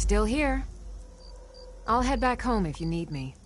Still here. I'll head back home if you need me.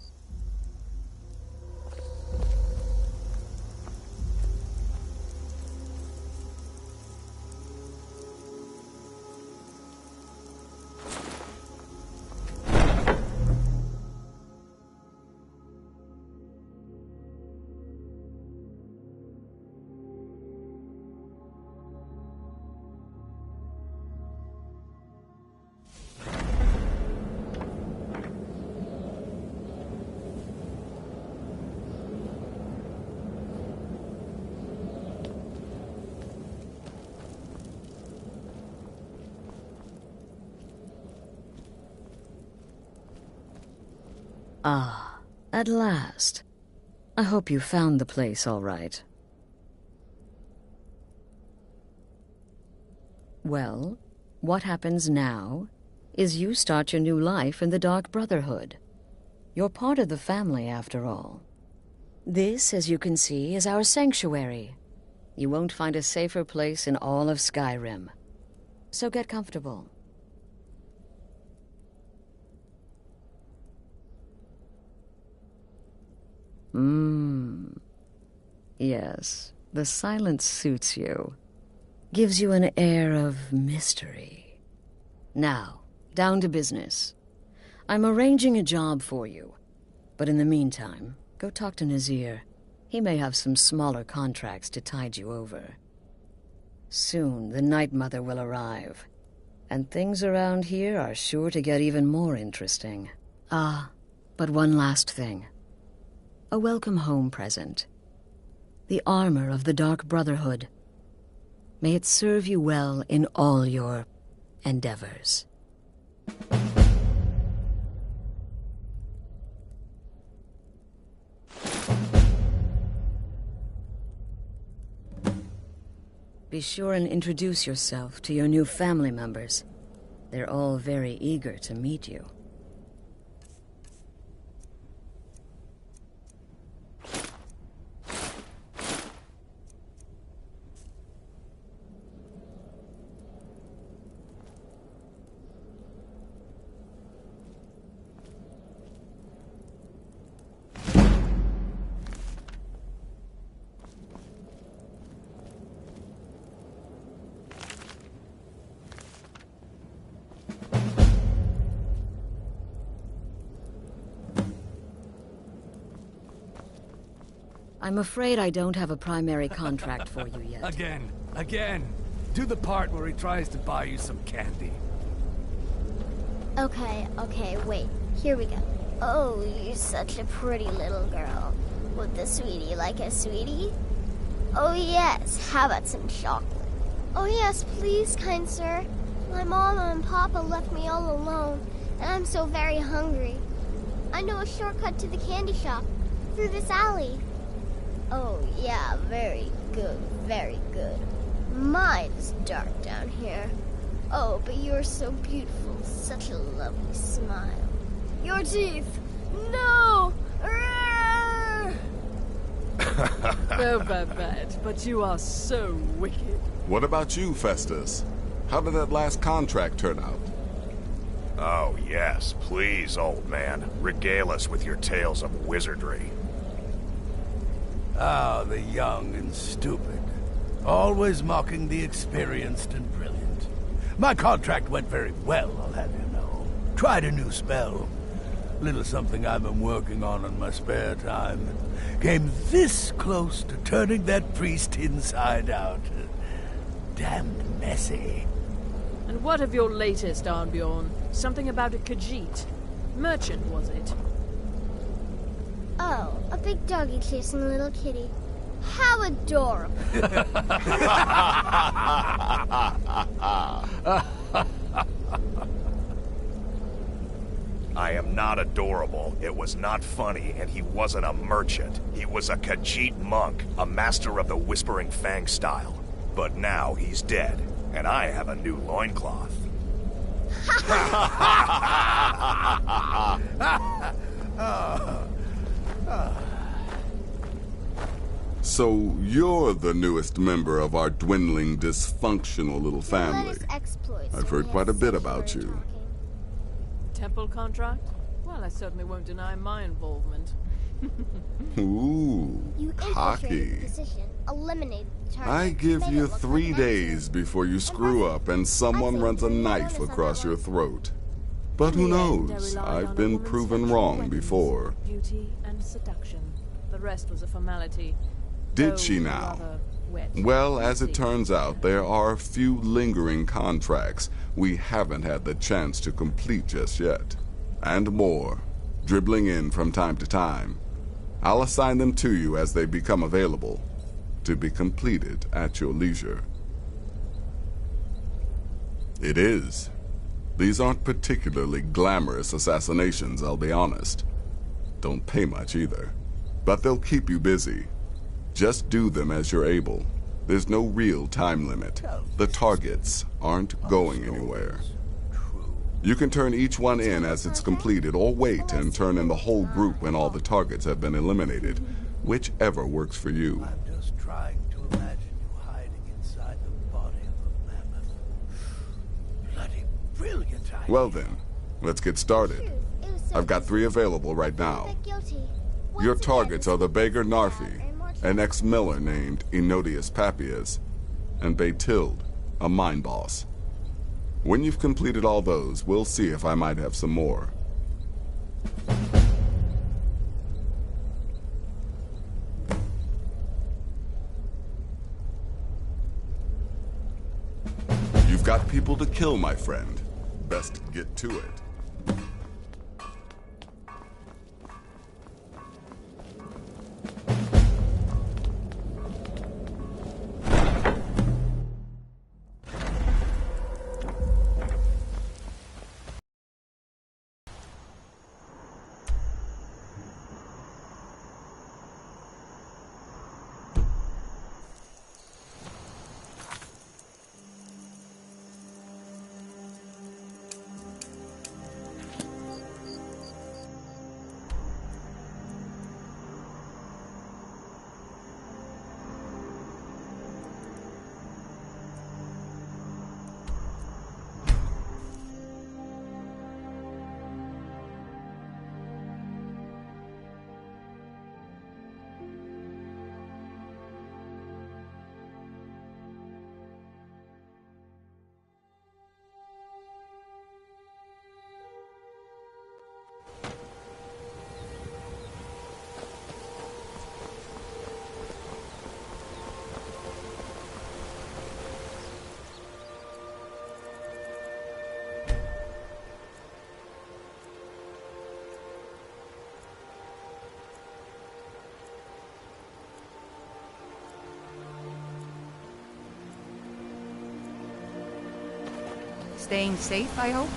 Ah, at last. I hope you found the place all right. Well, what happens now is you start your new life in the Dark Brotherhood. You're part of the family, after all. This, as you can see, is our sanctuary. You won't find a safer place in all of Skyrim. So get comfortable. Yes, the silence suits you. Gives you an air of mystery. Now, down to business. I'm arranging a job for you. But in the meantime, go talk to Nazir. He may have some smaller contracts to tide you over. Soon, the Night Mother will arrive. And things around here are sure to get even more interesting. Ah, but one last thing. A welcome home present. The armor of the Dark Brotherhood. May it serve you well in all your endeavors. Be sure and introduce yourself to your new family members. They're all very eager to meet you. I'm afraid I don't have a primary contract for you yet. Again. Do the part where he tries to buy you some candy. Okay, wait. Here we go. Oh, you're such a pretty little girl. Would the sweetie like a sweetie? Oh yes, how about some chocolate? Oh yes, please, kind sir. My mama and papa left me all alone, and I'm so very hungry. I know a shortcut to the candy shop, through this alley. Oh yeah, very good, very good. My, it's dark down here. Oh, but you're so beautiful, such a lovely smile. Your teeth! No! Oh, Babette, but you are so wicked. What about you, Festus? How did that last contract turn out? Oh, yes, please, old man. Regale us with your tales of wizardry. Ah, the young and stupid. Always mocking the experienced and brilliant. My contract went very well, I'll have you know. Tried a new spell. Little something I've been working on in my spare time. Came this close to turning that priest inside out. Damned messy. And what of your latest, Arnbjorn? Something about a Khajiit. Merchant, was it? Oh, a big doggy chasing a little kitty. How adorable. I am not adorable. It was not funny, and he wasn't a merchant. He was a Khajiit monk, a master of the Whispering Fang style. But now he's dead, and I have a new loincloth. So you're the newest member of our dwindling, dysfunctional little family. Exploits I've heard quite a bit about you. temple contract? Well, I certainly won't deny my involvement. Ooh, You infiltrated the cocky. position, eliminated the target. I give made it you look 3 like an days accident. before you screw up and someone think runs a you're not knife honest on across that your one. throat. But who In the end, I knows? relied I've on a been woman's proven natural wrong weapons, before. Beauty and seduction. The rest was a formality. Did though she now? rather wet. Well, as it See. turns out, there are a few lingering contracts we haven't had the chance to complete just yet. And more, dribbling in from time to time. I'll assign them to you as they become available, to be completed at your leisure. It is. These aren't particularly glamorous assassinations, I'll be honest. Don't pay much either. But they'll keep you busy. Just do them as you're able. There's no real time limit. The targets aren't going anywhere. You can turn each one in as it's completed, or wait and turn in the whole group when all the targets have been eliminated. Whichever works for you. I'm just trying to imagine you hiding inside the body of a mammoth. Bloody brilliant idea. Well then, let's get started. It was so I've got 3 available right now. bit guilty. Your Once again, targets are the beggar Narfi, and more an ex-miller named Enodius Papias, and Baytild, a mine boss. When you've completed all those, we'll see if I might have some more. You've got people to kill, my friend. Best get to it. Staying safe, I hope?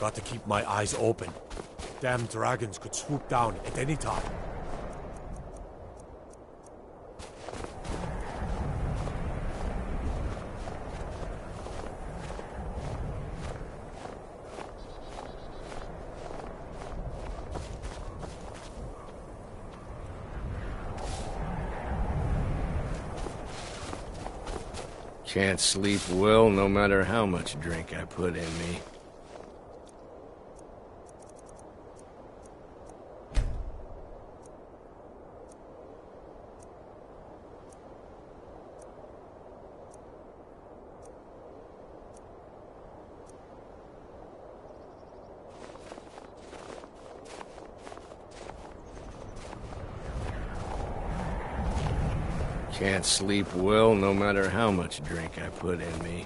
Got to keep my eyes open. Damn dragons could swoop down at any time. Can't sleep well no matter how much drink I put in me. Can't sleep well no matter how much drink I put in me.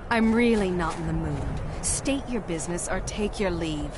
I'm really not in the mood. State your business or take your leave.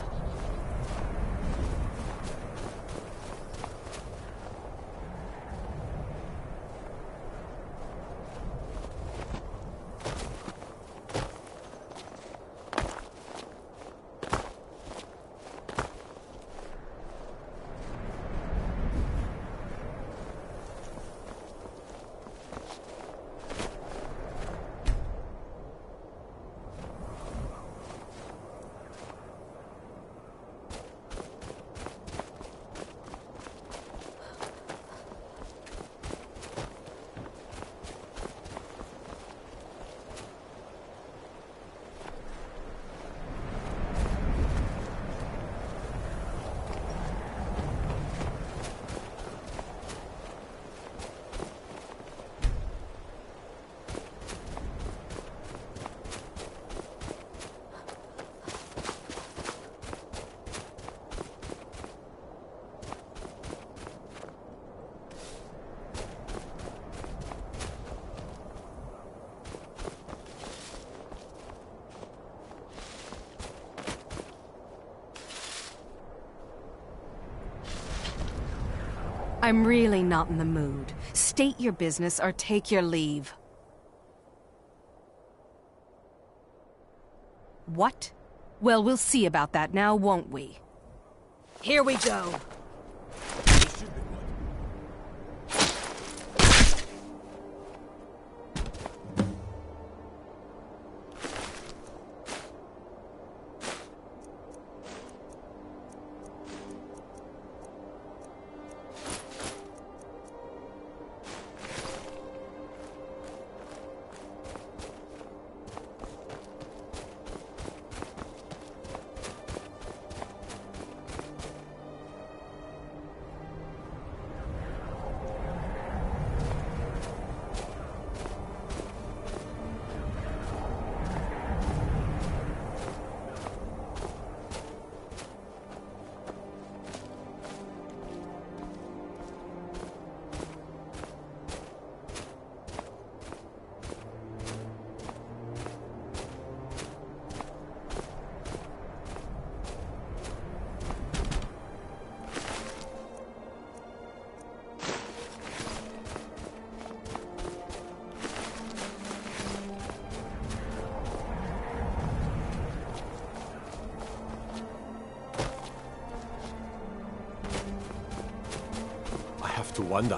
I'm really not in the mood. State your business or take your leave. What? Well, we'll see about that now, won't we? Here we go. To wonder,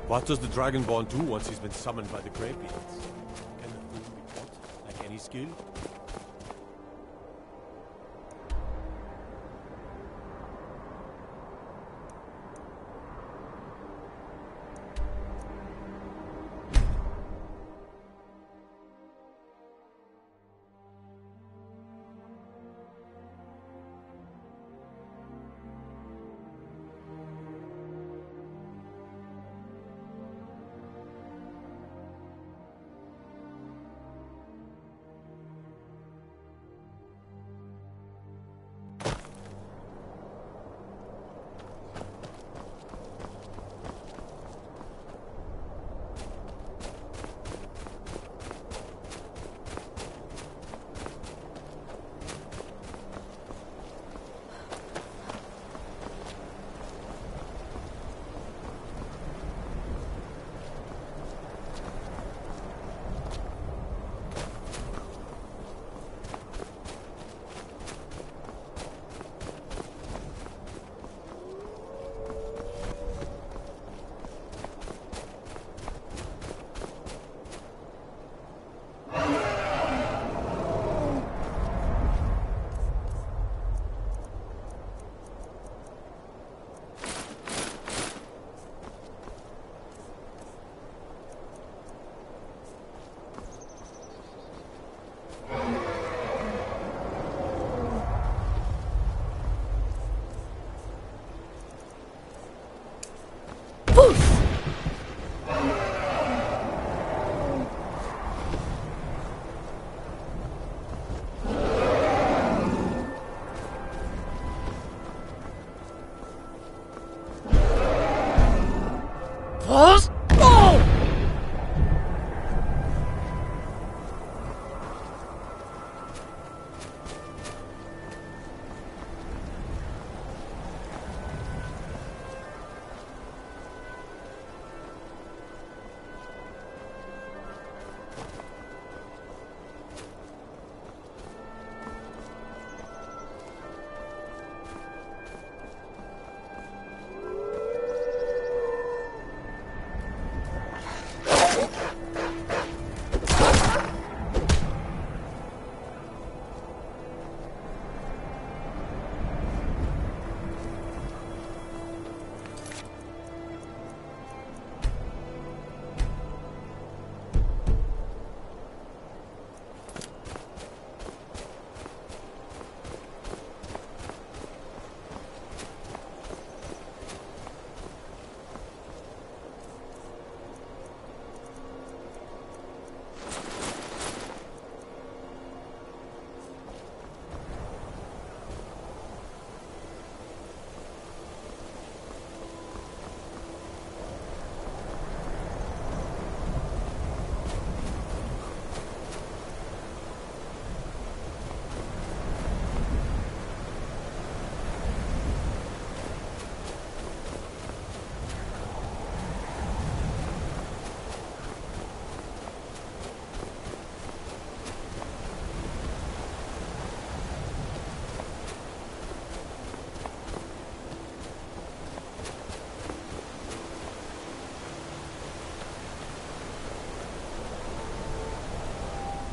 what does the Dragonborn do once he's been summoned by the Greybeards? Can the fool be taught like any skill?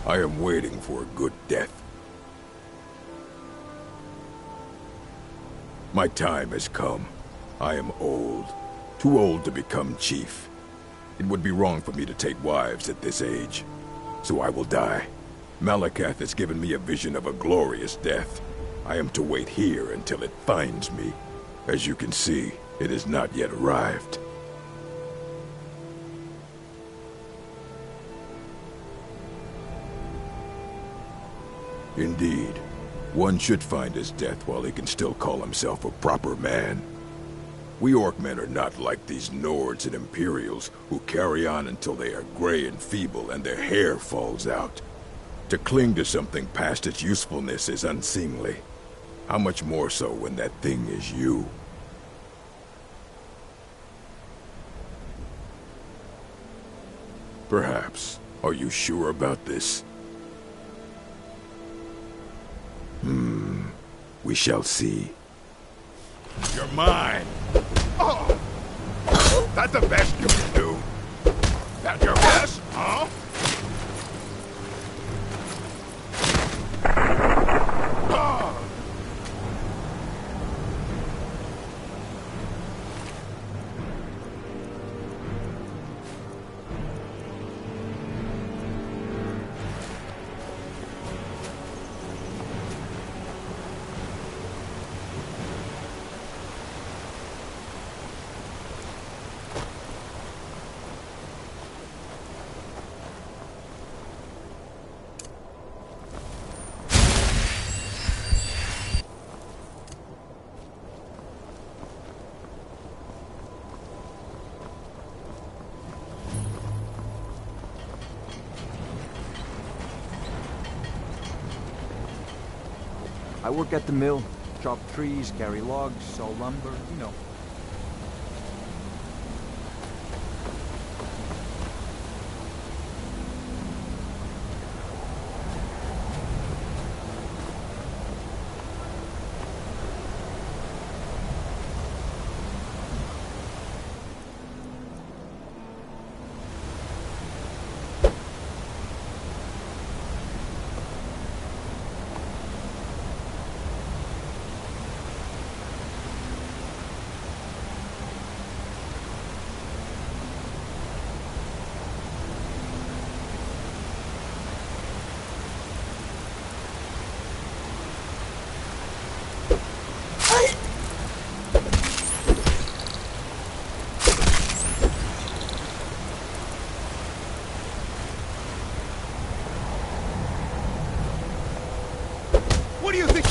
I am waiting for a good death. My time has come. I am old. Too old to become chief. It would be wrong for me to take wives at this age. So I will die. Malakath has given me a vision of a glorious death. I am to wait here until it finds me. As you can see, it has not yet arrived. Indeed, one should find his death while he can still call himself a proper man. We Orcmen are not like these Nords and Imperials who carry on until they are gray and feeble and their hair falls out. To cling to something past its usefulness is unseemly. How much more so when that thing is you? Perhaps. Are you sure about this? We shall see. You're mine! Oh! That the best you can do? That your best, huh? I work at the mill, chop trees, carry logs, sell lumber, you know. What do you think?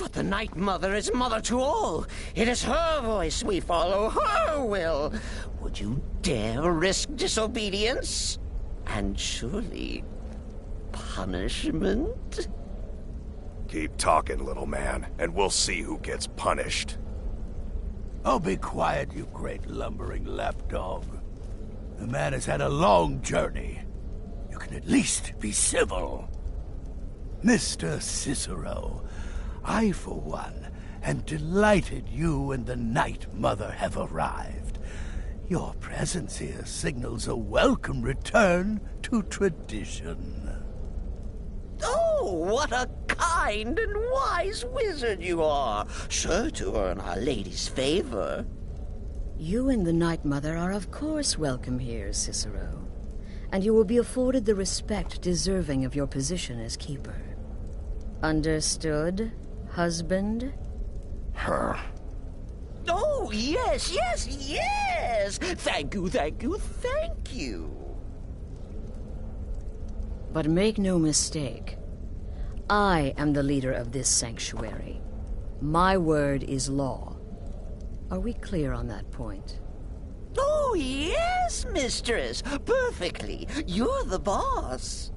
But the Night Mother is mother to all. It is her voice we follow, her will. Would you dare risk disobedience? And surely punishment? Keep talking, little man, and we'll see who gets punished. Oh, be quiet, you great lumbering lapdog. The man has had a long journey. You can at least be civil. Mr. Cicero, I, for one, am delighted you and the Night Mother have arrived. Your presence here signals a welcome return to tradition. Oh, what a kind and wise wizard you are, sure to earn Our Lady's favor. You and the Night Mother are of course welcome here, Cicero. And you will be afforded the respect deserving of your position as keeper. Understood, husband? Her. Oh, yes, yes, yes! Thank you, thank you, thank you. But make no mistake. I am the leader of this sanctuary. My word is law. Are we clear on that point? Oh, yes, mistress. Perfectly. You're the boss.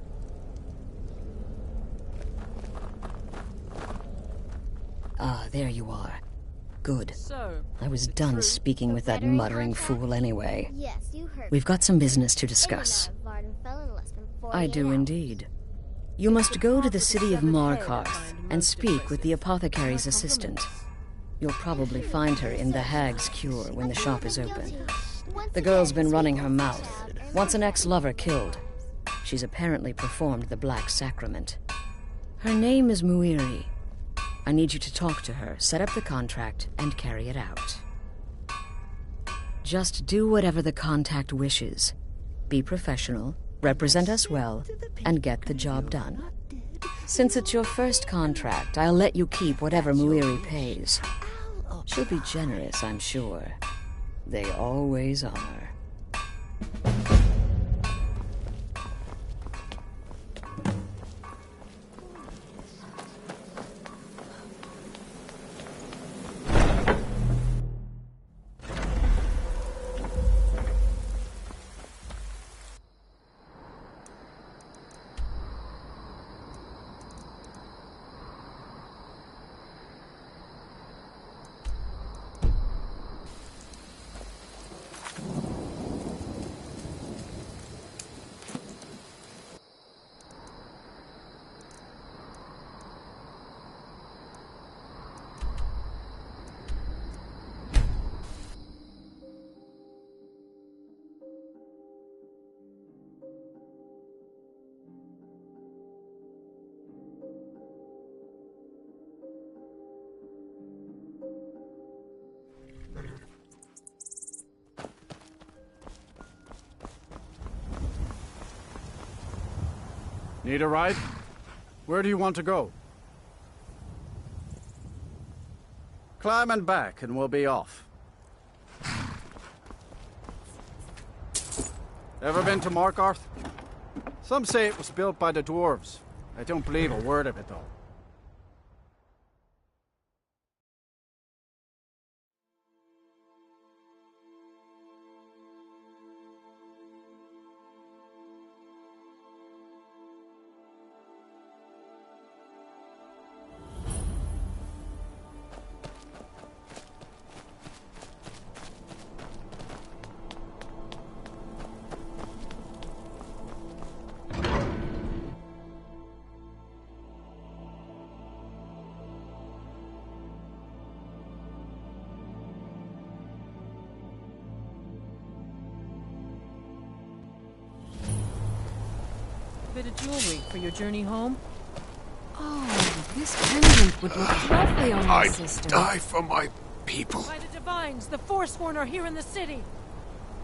Ah, there you are. Good. So, I was done speaking with that muttering fool anyway. Yes, you heard. We've got some business to discuss. I do indeed. You must go to the city of Markarth and speak with the apothecary's assistant. You'll probably find her in the Hag's Cure when the shop is open. The girl's been running her mouth. Wants an ex-lover killed. She's apparently performed the Black Sacrament. Her name is Muiri. I need you to talk to her, set up the contract, and carry it out. Just do whatever the contact wishes. Be professional, represent us well, and get the job done. Since it's your first contract, I'll let you keep whatever Muiri pays. She'll be generous, I'm sure. They always are. Need a ride? Where do you want to go? Climb and back and we'll be off. Ever been to Markarth? Some say it was built by the dwarves. I don't believe a word of it though. Bit of jewelry for your journey home? Oh, this pendant would look lovely on my sister. Die for my people. By the Divines, the Forsworn are here in the city.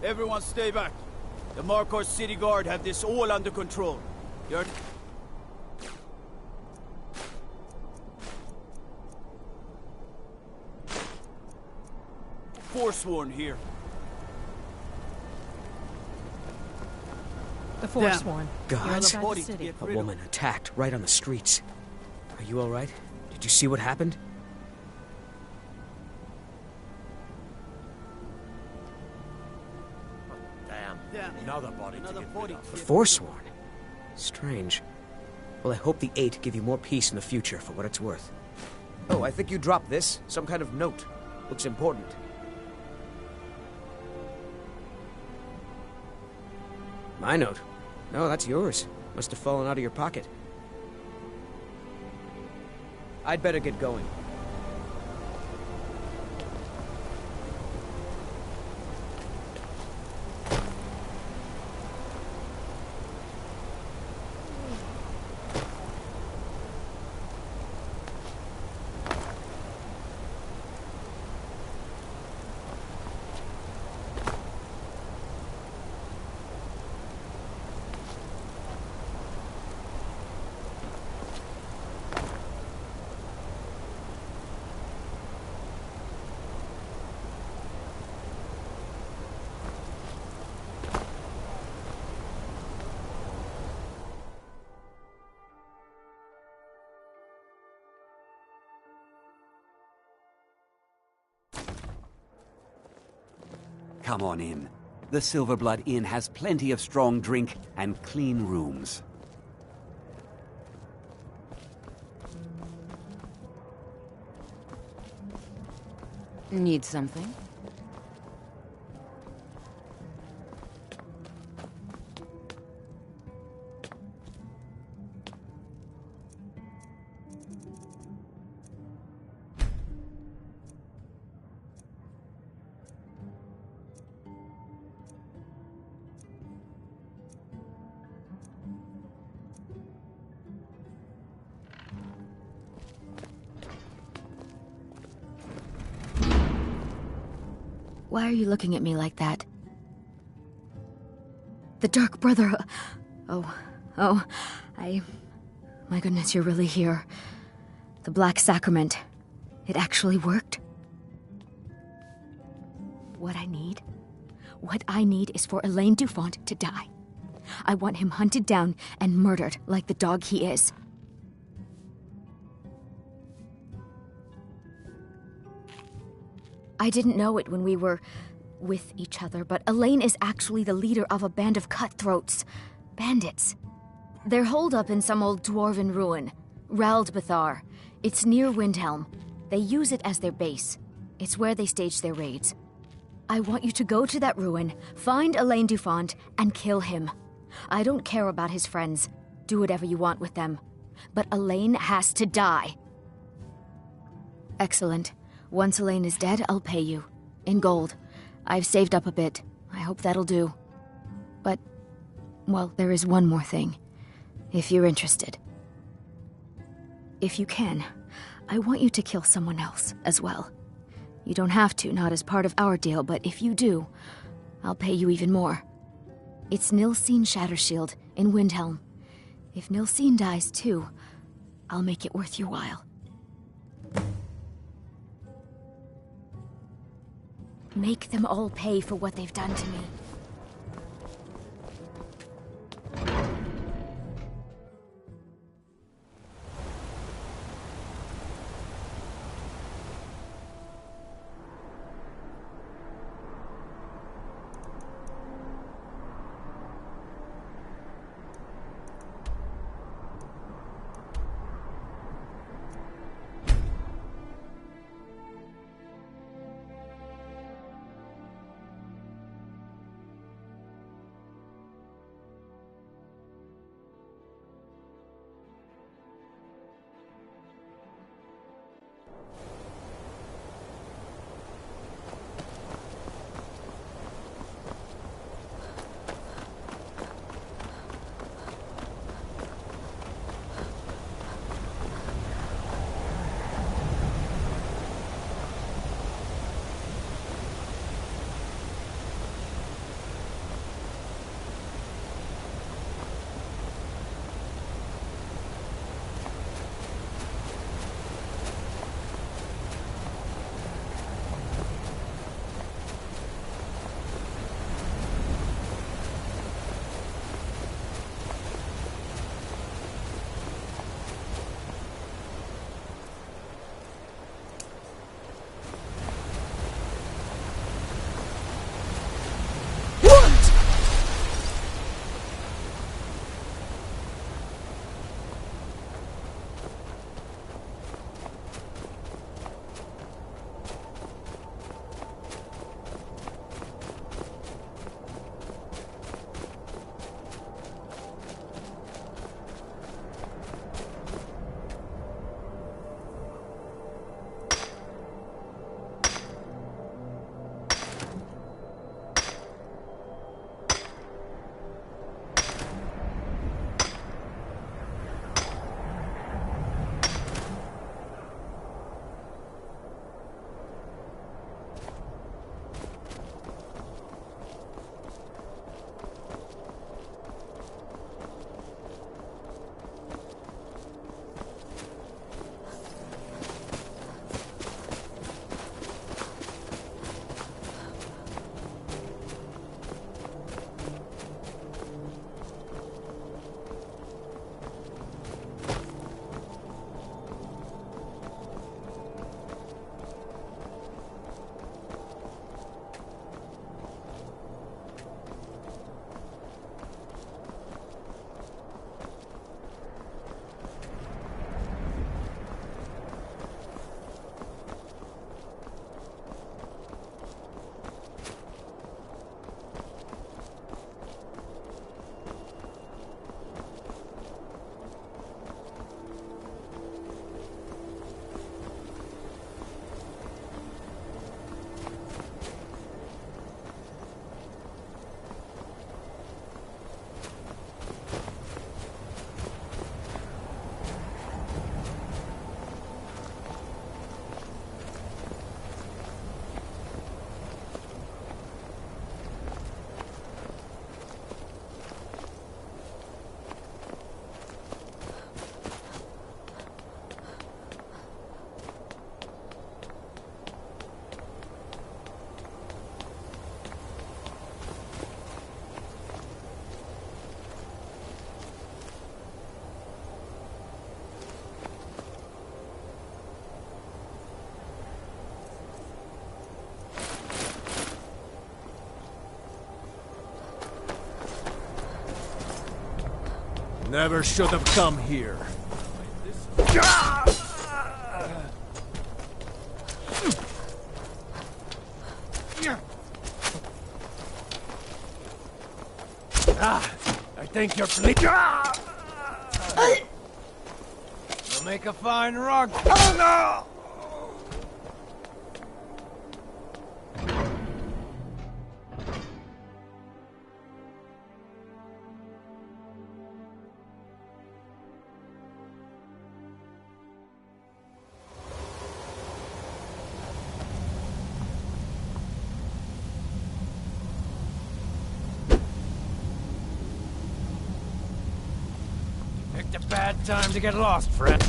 Everyone stay back. The Markarth City Guard have this all under control. You're... Forsworn here. The Forsworn. Gods, A woman attacked right on the streets. Are you all right? Did you see what happened? Another body to get rid of. Forsworn? Strange. Well, I hope the Eight give you more peace in the future, for what it's worth. Oh, I think you dropped this. Some kind of note. Looks important. My note? No, that's yours. Must have fallen out of your pocket. I'd better get going. Come on in. The Silverblood Inn has plenty of strong drink and clean rooms. Need something? Why are you looking at me like that? The Dark Brotherhood. My goodness, you're really here. The Black Sacrament. It actually worked? What I need is for Elaine Dufont to die. I want him hunted down and murdered like the dog he is. I didn't know it when we were with each other, but Elaine is actually the leader of a band of cutthroats. Bandits. They're holed up in some old dwarven ruin. Raldbathar. It's near Windhelm. They use it as their base. It's where they stage their raids. I want you to go to that ruin, find Elaine Dufont, and kill him. I don't care about his friends. Do whatever you want with them. But Elaine has to die. Excellent. Once Elaine is dead, I'll pay you. In gold. I've saved up a bit. I hope that'll do. But, well, there is one more thing. If you're interested. If you can, I want you to kill someone else as well. You don't have to, not as part of our deal, but if you do, I'll pay you even more. It's Nilsine Shattershield in Windhelm. If Nilsine dies too, I'll make it worth your while. Make them all pay for what they've done to me. Never should have come here. I think you're bleeding. You'll make a fine rug. Oh no! Picked a bad time to get lost, friend.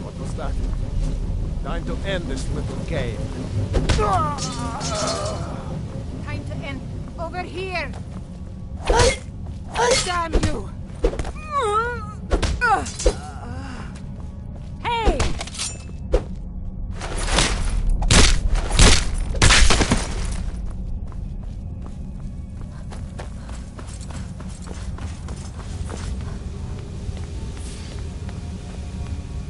What was that? Time to end this little game. Time to end. Over here! Damn you! Hey!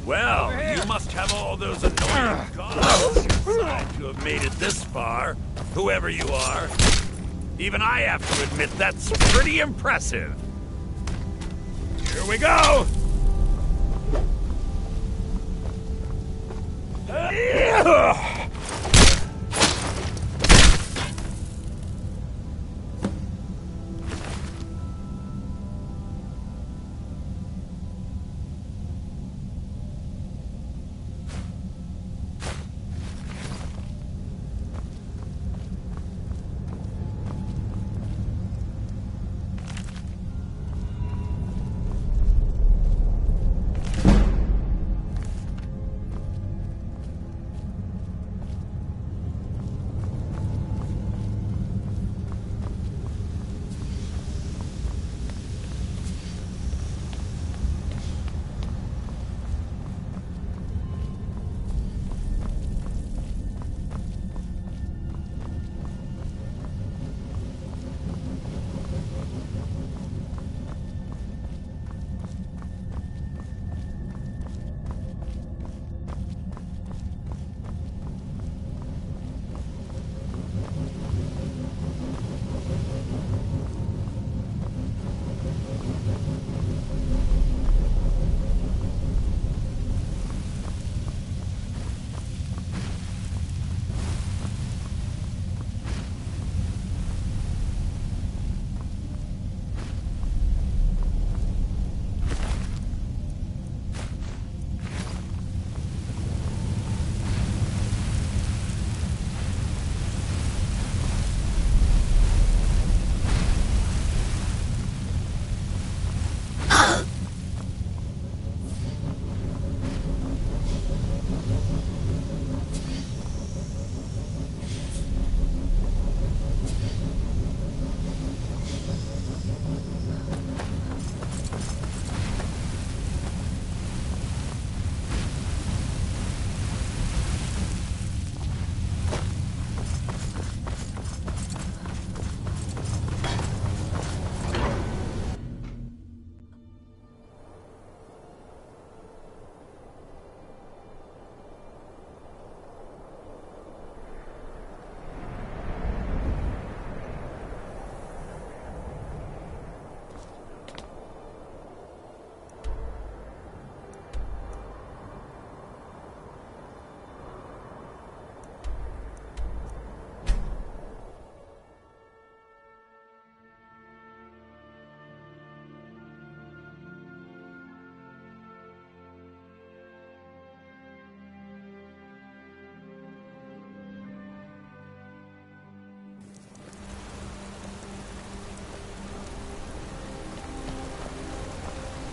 Well, you must have all those annoying gods inside to have made it this far, whoever you are. Even I have to admit that's pretty impressive. Here we go!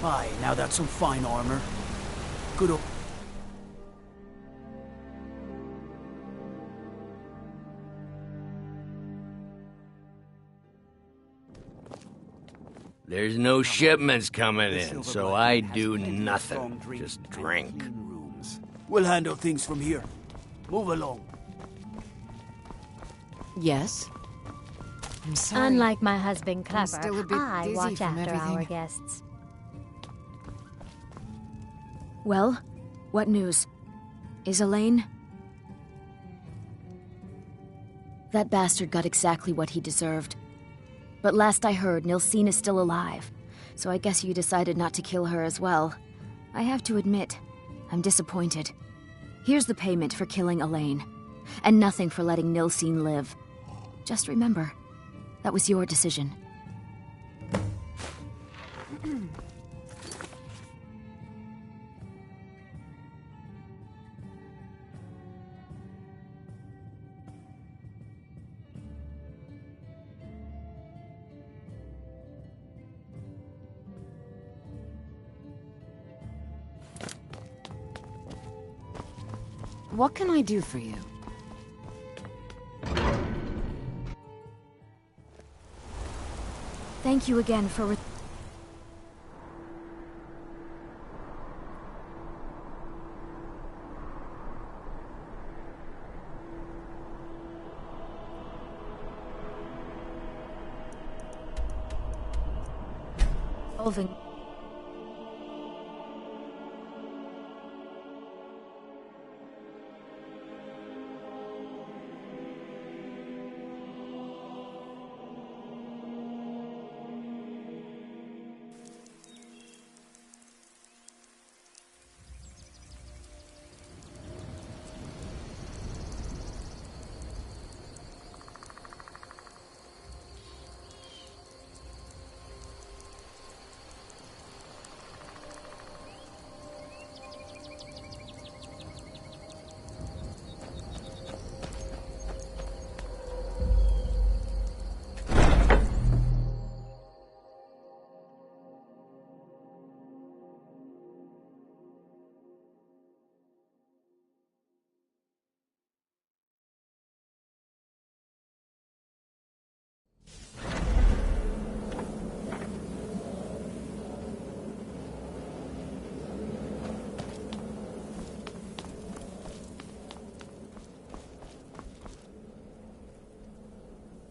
Aye, now that's some fine armor. Good old... There's no shipments coming in, so I do nothing. Just drink. We'll handle things from here. Move along. Yes? I'm sorry. Unlike my husband, I'm Clever, still a bit I dizzy watch from after our everything. guests. Well, what news? Is Elaine? That bastard got exactly what he deserved. But last I heard, Nilsine is still alive, so I guess you decided not to kill her as well. I have to admit, I'm disappointed. Here's the payment for killing Elaine, and nothing for letting Nilsine live. Just remember, that was your decision. What can I do for you? Thank you again for resolving.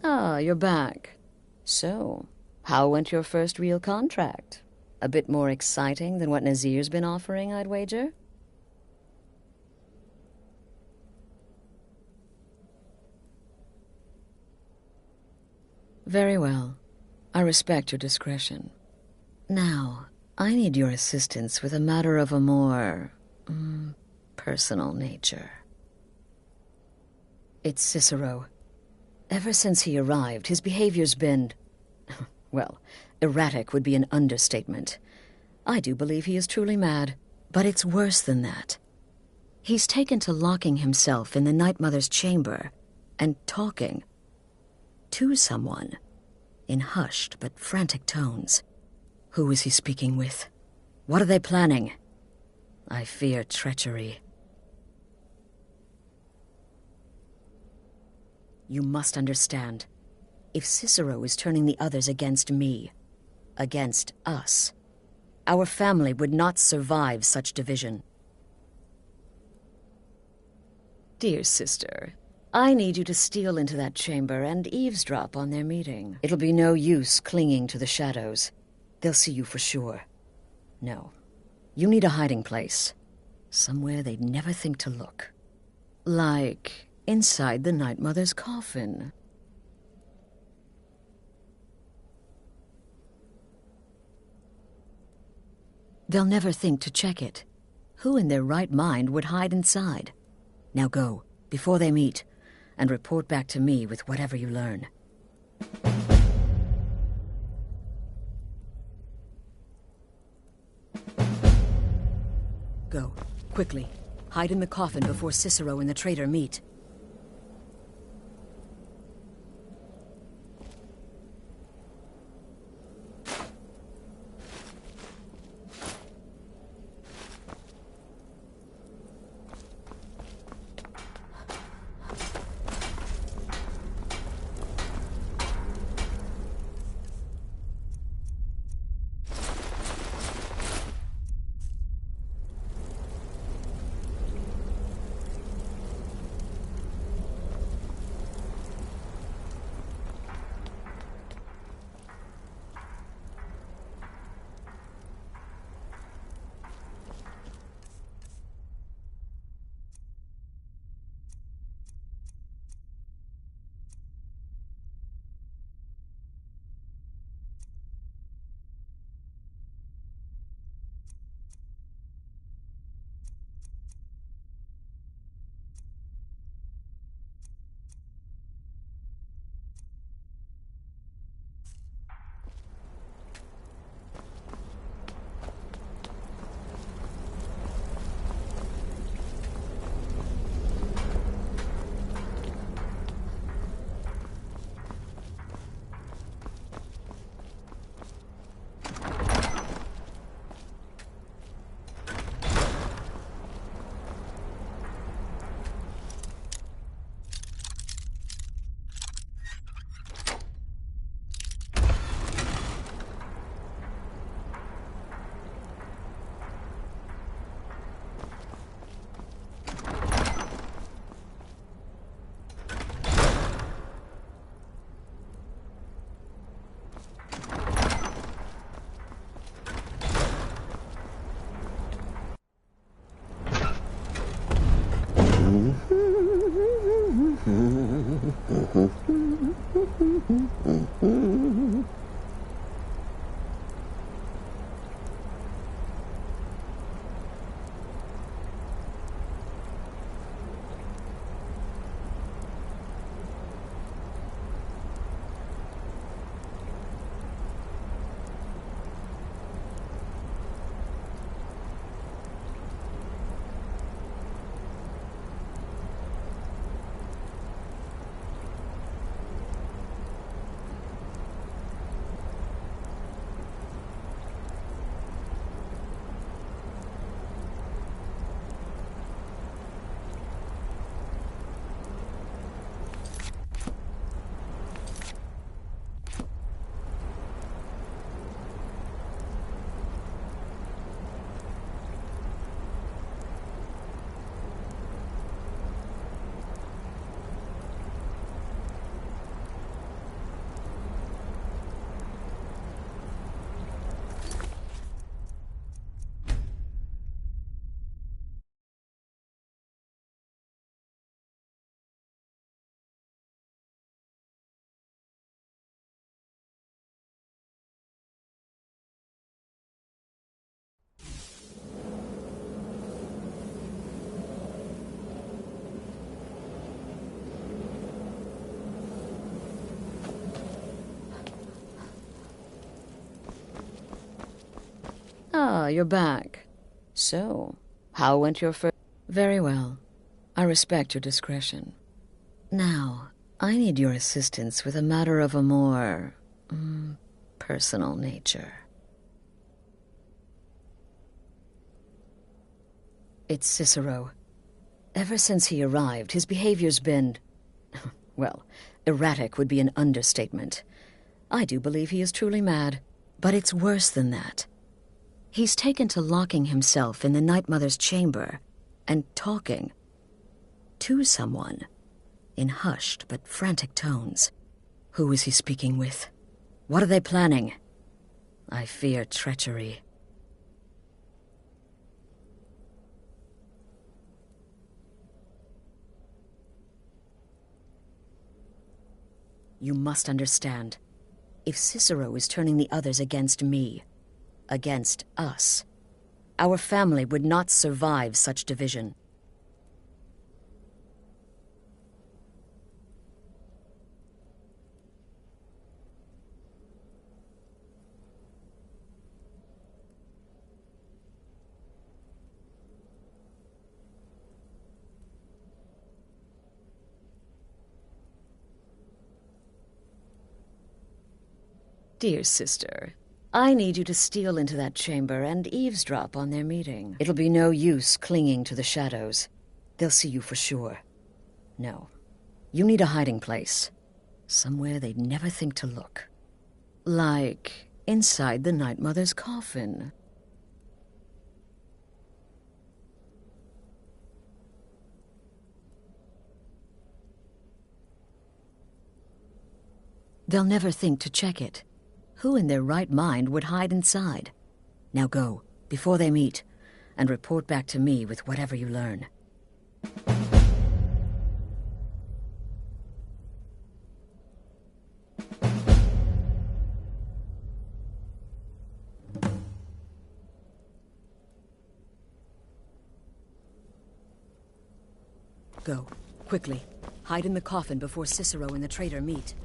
Ah, you're back. So, how went your first real contract? A bit more exciting than what Nazir's been offering, I'd wager? Very well. I respect your discretion. Now, I need your assistance with a matter of a more personal nature. It's Cicero. Ever since he arrived, his behavior's been, well, erratic would be an understatement. I do believe he is truly mad, but it's worse than that. He's taken to locking himself in the Night Mother's chamber and talking to someone in hushed but frantic tones. Who is he speaking with? What are they planning? I fear treachery. You must understand. If Cicero is turning the others against me, against us, our family would not survive such division. Dear sister, I need you to steal into that chamber and eavesdrop on their meeting. It'll be no use clinging to the shadows. They'll see you for sure. No, you need a hiding place. Somewhere they'd never think to look. Like inside the Night Mother's coffin. They'll never think to check it. Who in their right mind would hide inside? Now go, before they meet, and report back to me with whatever you learn. Go, quickly. Hide in the coffin before Cicero and the traitor meet. Ah, you're back. So, how went your first... Very well. I respect your discretion. Now, I need your assistance with a matter of a more... personal nature. It's Cicero. Ever since he arrived, his behavior's been... well, erratic would be an understatement. I do believe he is truly mad, but it's worse than that. He's taken to locking himself in the Night Mother's chamber and talking to someone in hushed but frantic tones. Who is he speaking with? What are they planning? I fear treachery. You must understand. If Cicero is turning the others against me, against us, our family would not survive such division. Dear sister, I need you to steal into that chamber and eavesdrop on their meeting. It'll be no use clinging to the shadows. They'll see you for sure. No. You need a hiding place. Somewhere they'd never think to look. Like inside the Night Mother's coffin. They'll never think to check it. Who in their right mind would hide inside? Now go, before they meet, and report back to me with whatever you learn. Go, quickly. Hide in the coffin before Cicero and the traitor meet.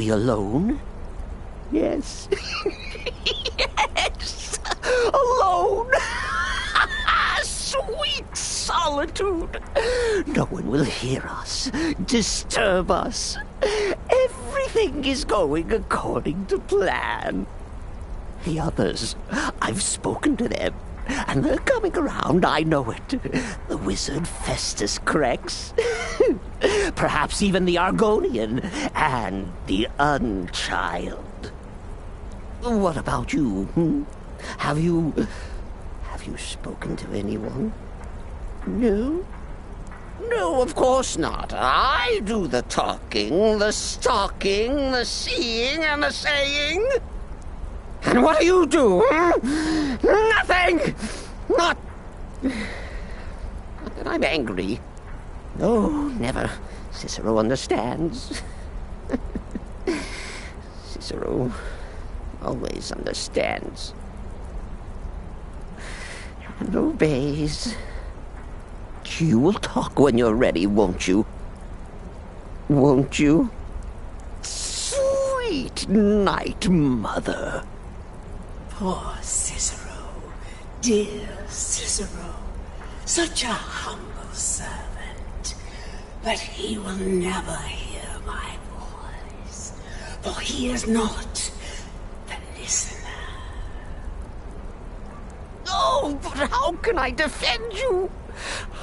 we alone? Yes. Yes! Alone! Sweet solitude! No one will hear us, disturb us. Everything is going according to plan. The others, I've spoken to them, and they're coming around, I know it. The wizard Festus Crex, perhaps even the Argonian, and the Unchild. What about you? Have you spoken to anyone? No? No, of course not. I do the talking, the stalking, the seeing, and the saying. And what do you do? Nothing! Not that I'm angry. No, never. Cicero understands. Cicero always understands. And obeys. You will talk when you're ready, won't you? Won't you? Sweet night, mother. Poor Cicero, dear Cicero, such a humble servant. But he will never hear my voice, for he is not the listener. Oh, but how can I defend you?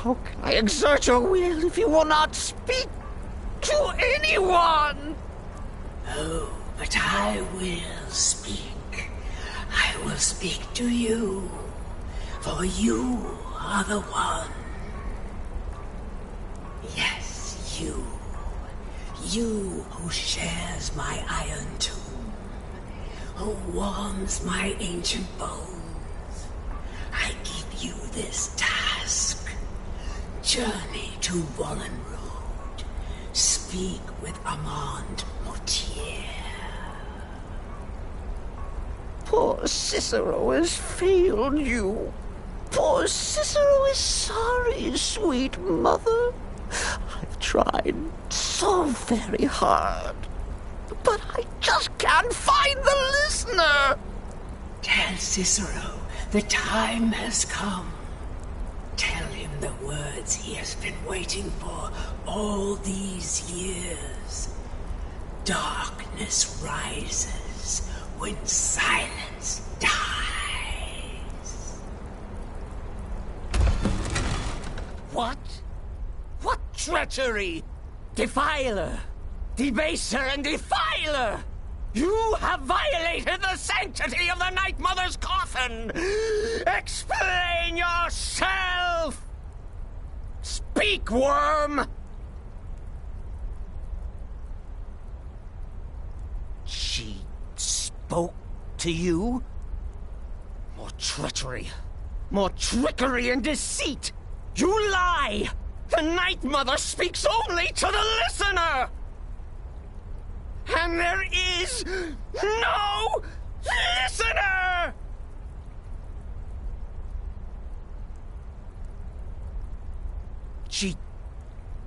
How can I exert your will if you will not speak to anyone? Oh, but I will speak. I will speak to you, for you are the one. Yes, you. You who shares my iron tomb, who warms my ancient bones. I give you this task. Journey to Wallen Road. Speak with Armand Mortier. Poor Cicero has failed you. Poor Cicero is sorry, sweet mother. I've tried so very hard, but I just can't find the listener. Tell Cicero the time has come. Tell him the words he has been waiting for all these years. Darkness rises when silence dies. What? What treachery? Defiler! Debaser and defiler! You have violated the sanctity of the Night Mother's coffin! Explain yourself! Speak, worm! She spoke to you? More treachery. More trickery and deceit! You lie! The Night Mother speaks only to the listener! And there is no listener!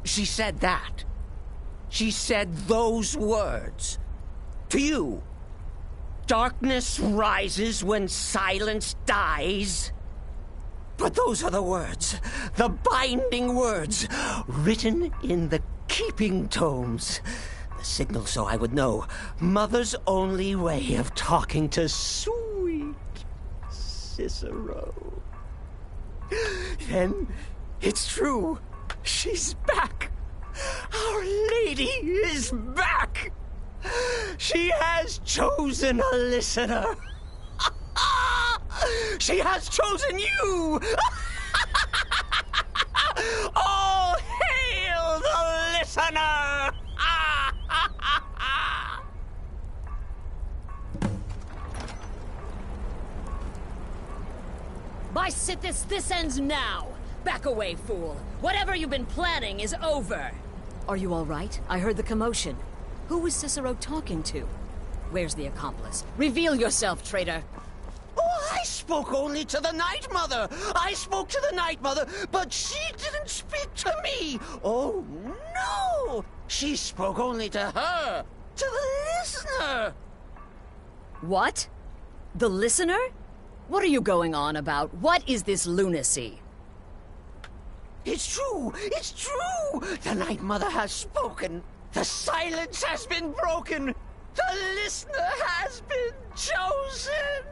She said that. She said those words. To you. Darkness rises when silence dies. But those are the words, the binding words, written in the keeping tomes. The signal so I would know. Mother's only way of talking to sweet Cicero. Then it's true. She's back. Our Lady is back. She has chosen a listener. She has chosen you! All hail the listener! By Sithis, this ends now! Back away, fool! Whatever you've been planning is over! Are you all right? I heard the commotion. Who was Cicero talking to? Where's the accomplice? Reveal yourself, traitor! Oh, I spoke only to the Night Mother! I spoke to the Night Mother, but she didn't speak to me! Oh, no! She spoke only to her! to the listener! What? The listener? What are you going on about? What is this lunacy? It's true! It's true! The Night Mother has spoken! The silence has been broken! The listener has been chosen!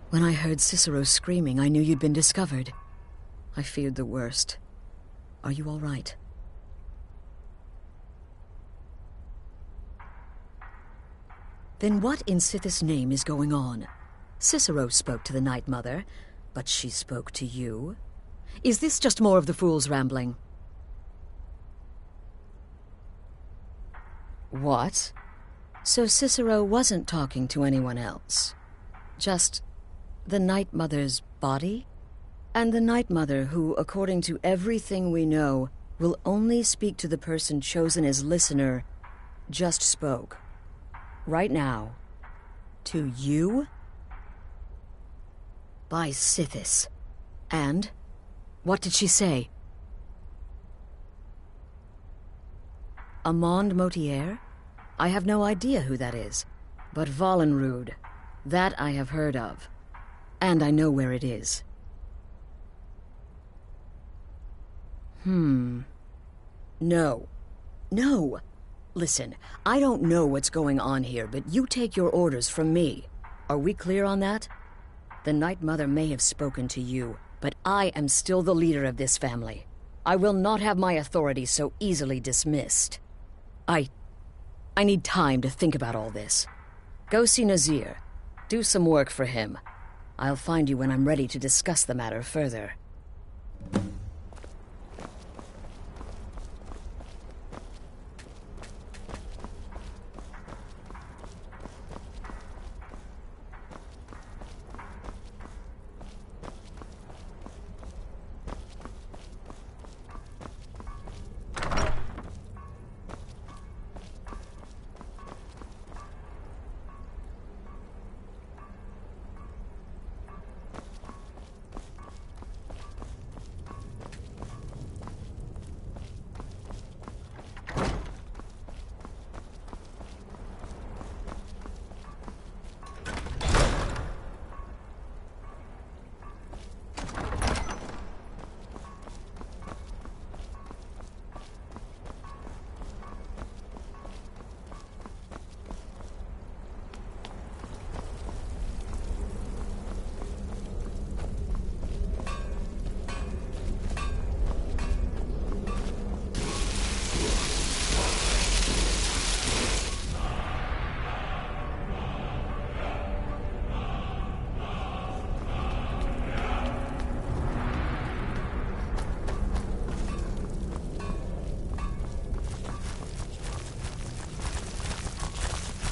When I heard Cicero screaming, I knew you'd been discovered. I feared the worst. Are you all right? Then what in Sithis' name is going on? Cicero spoke to the Night Mother, but she spoke to you? Is this just more of the fool's rambling? What? So Cicero wasn't talking to anyone else? Just the Night Mother's body? And the Night Mother, who, according to everything we know, will only speak to the person chosen as listener, just spoke. Right now. To you? By Sithis. And? What did she say? Amand Motier? I have no idea who that is. But Vollenrud, that I have heard of. And I know where it is. No. No. Listen, I don't know what's going on here, but you take your orders from me. Are we clear on that? The Night Mother may have spoken to you, but I am still the leader of this family. I will not have my authority so easily dismissed. I need time to think about all this. Go see Nazir. Do some work for him. I'll find you when I'm ready to discuss the matter further.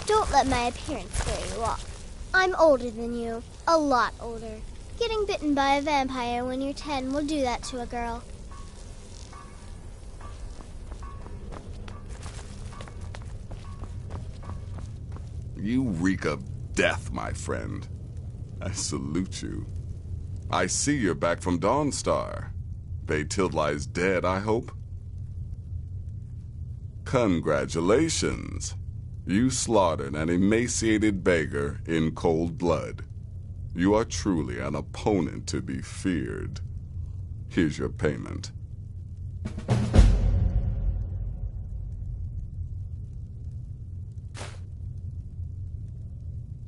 Don't let my appearance scare you off. I'm older than you. A lot older. Getting bitten by a vampire when you're 10 will do that to a girl. You reek of death, my friend. I salute you. I see you're back from Dawnstar. Baytild lies dead, I hope? Congratulations. You slaughtered an emaciated beggar in cold blood. You are truly an opponent to be feared. Here's your payment.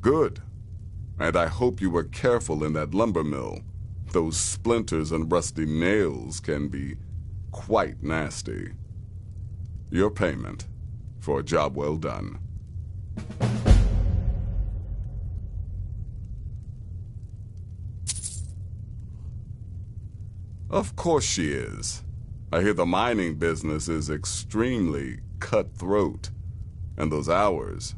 Good. And I hope you were careful in that lumber mill. Those splinters and rusty nails can be quite nasty. Your payment for a job well done. Of course she is. I hear the mining business is extremely cutthroat. And those hours,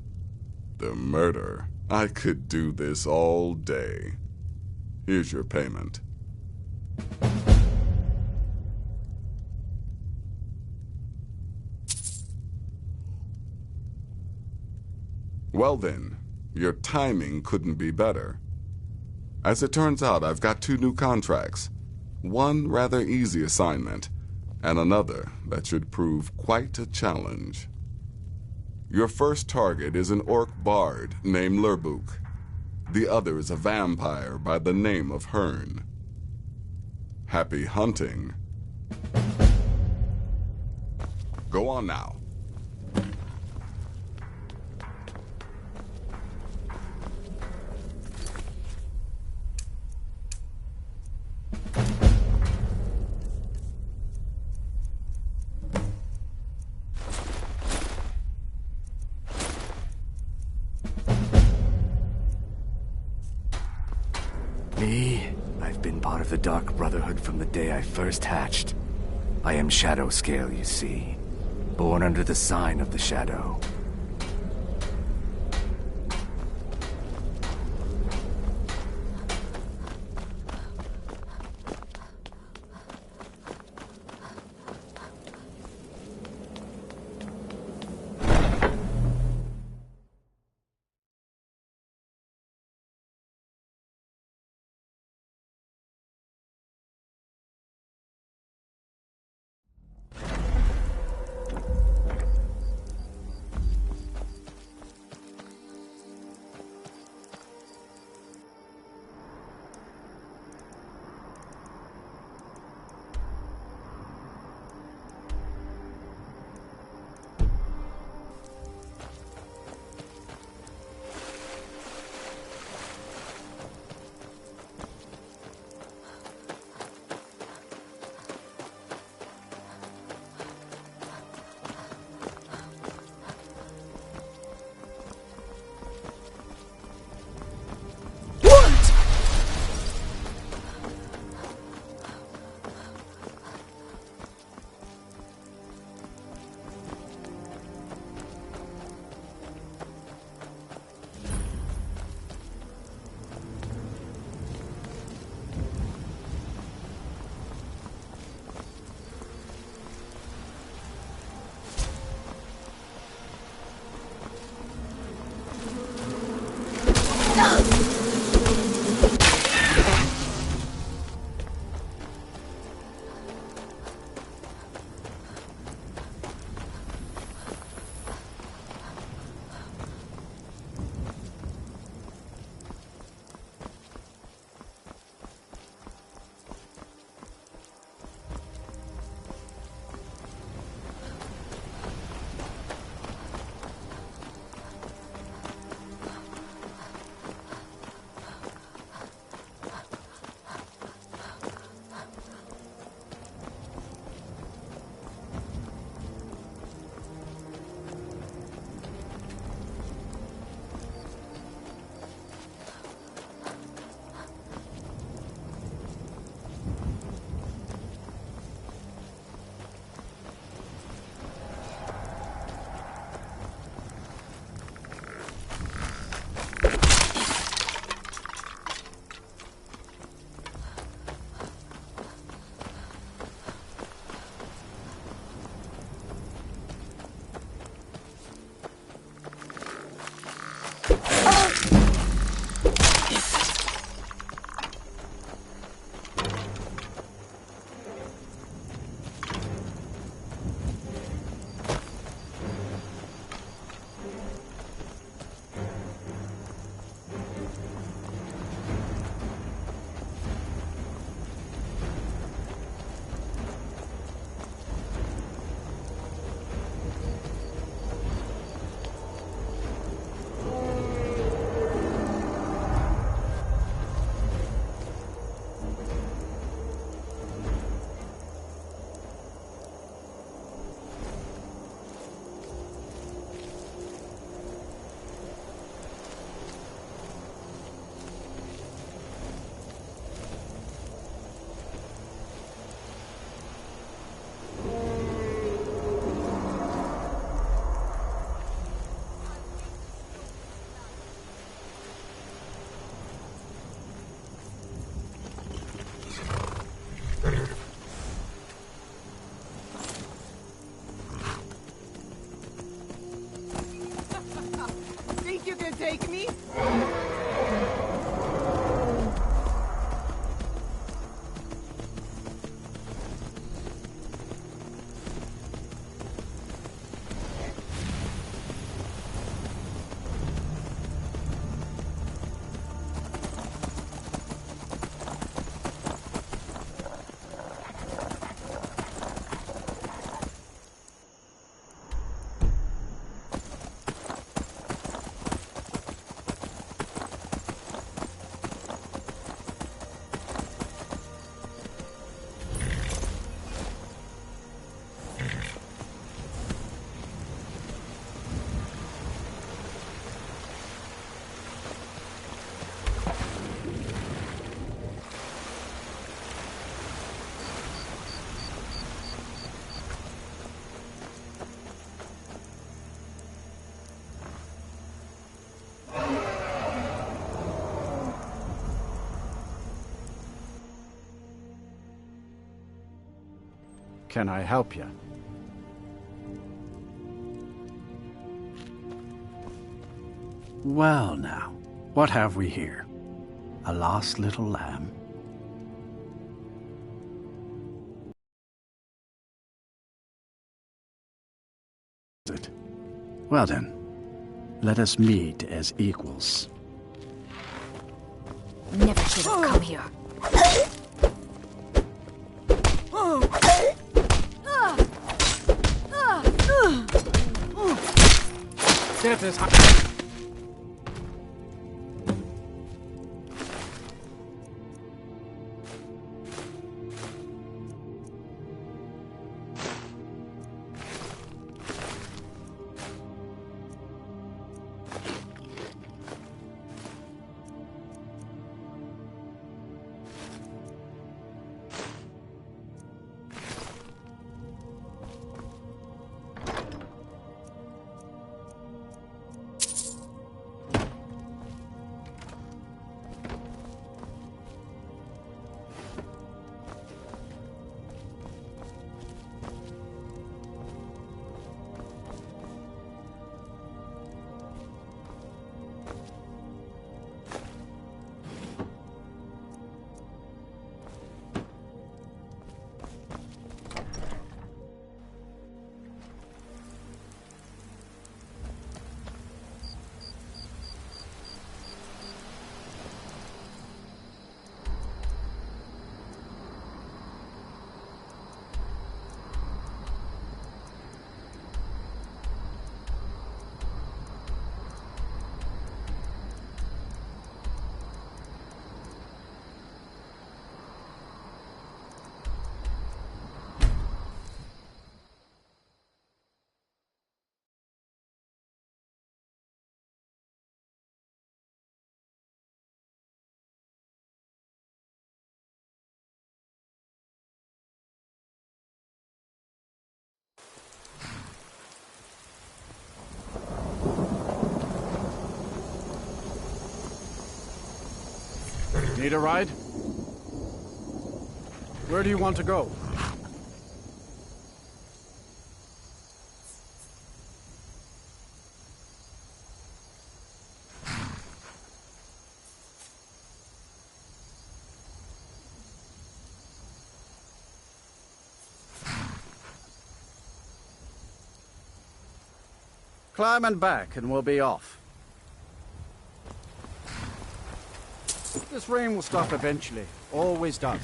the murder. I could do this all day. Here's your payment. Well then, your timing couldn't be better. As it turns out, I've got 2 new contracts. One rather easy assignment, and another that should prove quite a challenge. Your first target is an orc bard named Lurbuk. The other is a vampire by the name of Hearn. Happy hunting. Go on now. I've been part of the Dark Brotherhood from the day I first hatched. I am Shadow Scale, you see. Born under the sign of the Shadow. Can I help you? Well now, what have we here? A lost little lamb? Well then, let us meet as equals. Never should have come here. Death is high. Need a ride? Where do you want to go? Climb and back and we'll be off. This rain will stop eventually. Always does.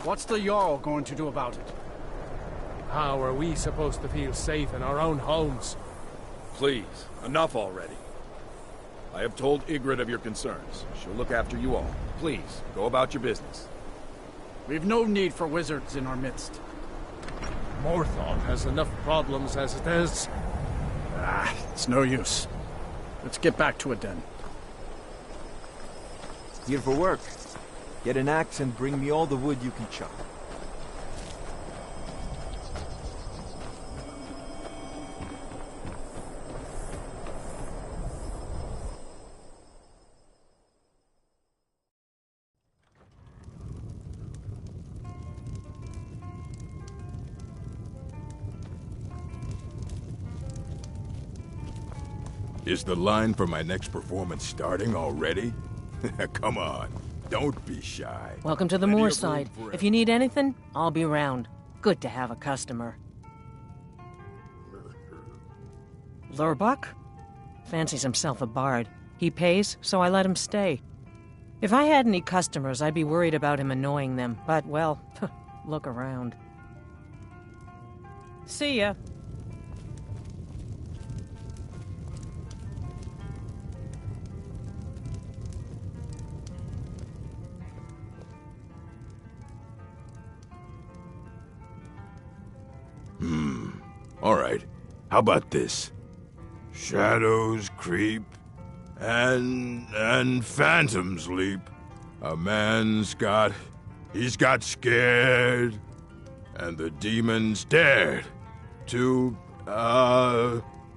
What's the Jarl going to do about it? How are we supposed to feel safe in our own homes? Please, enough already. I have told Ygritte of your concerns. She'll look after you all. Please, go about your business. We've no need for wizards in our midst. Morthal has enough problems as it is. It's no use. Let's get back to it then. Here for work. Get an axe and bring me all the wood you can chop. Is the line for my next performance starting already? Come on, don't be shy. Welcome to the Moorside. If you need anything, I'll be around. Good to have a customer. Lurbuck? Fancies himself a bard. He pays, so I let him stay. If I had any customers, I'd be worried about him annoying them. But, well, look around. See ya. Alright, how about this? Shadows creep, and phantoms leap. A man's he's got scared, and the demons dared to,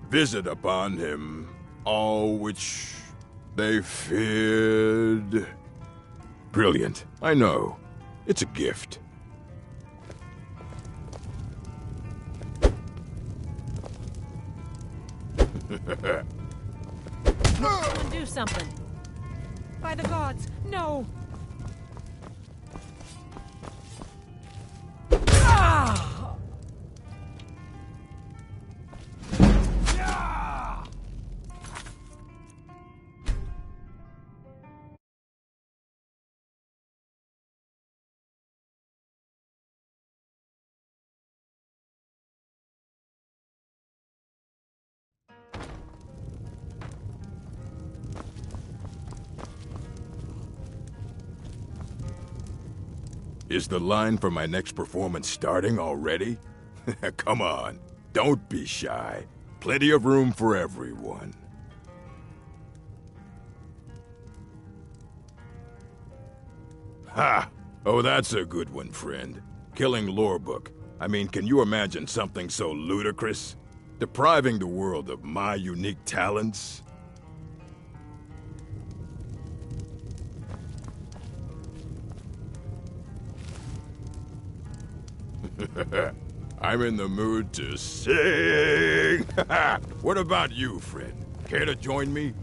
visit upon him all which they feared. Brilliant, I know. It's a gift. Do something. By the gods, no! Ah! Is the line for my next performance starting already? Come on, don't be shy. Plenty of room for everyone. Ha! Oh, that's a good one, friend. Killing Lorebook. I mean, can you imagine something so ludicrous? Depriving the world of my unique talents? I'm in the mood to sing! What about you, friend? Care to join me?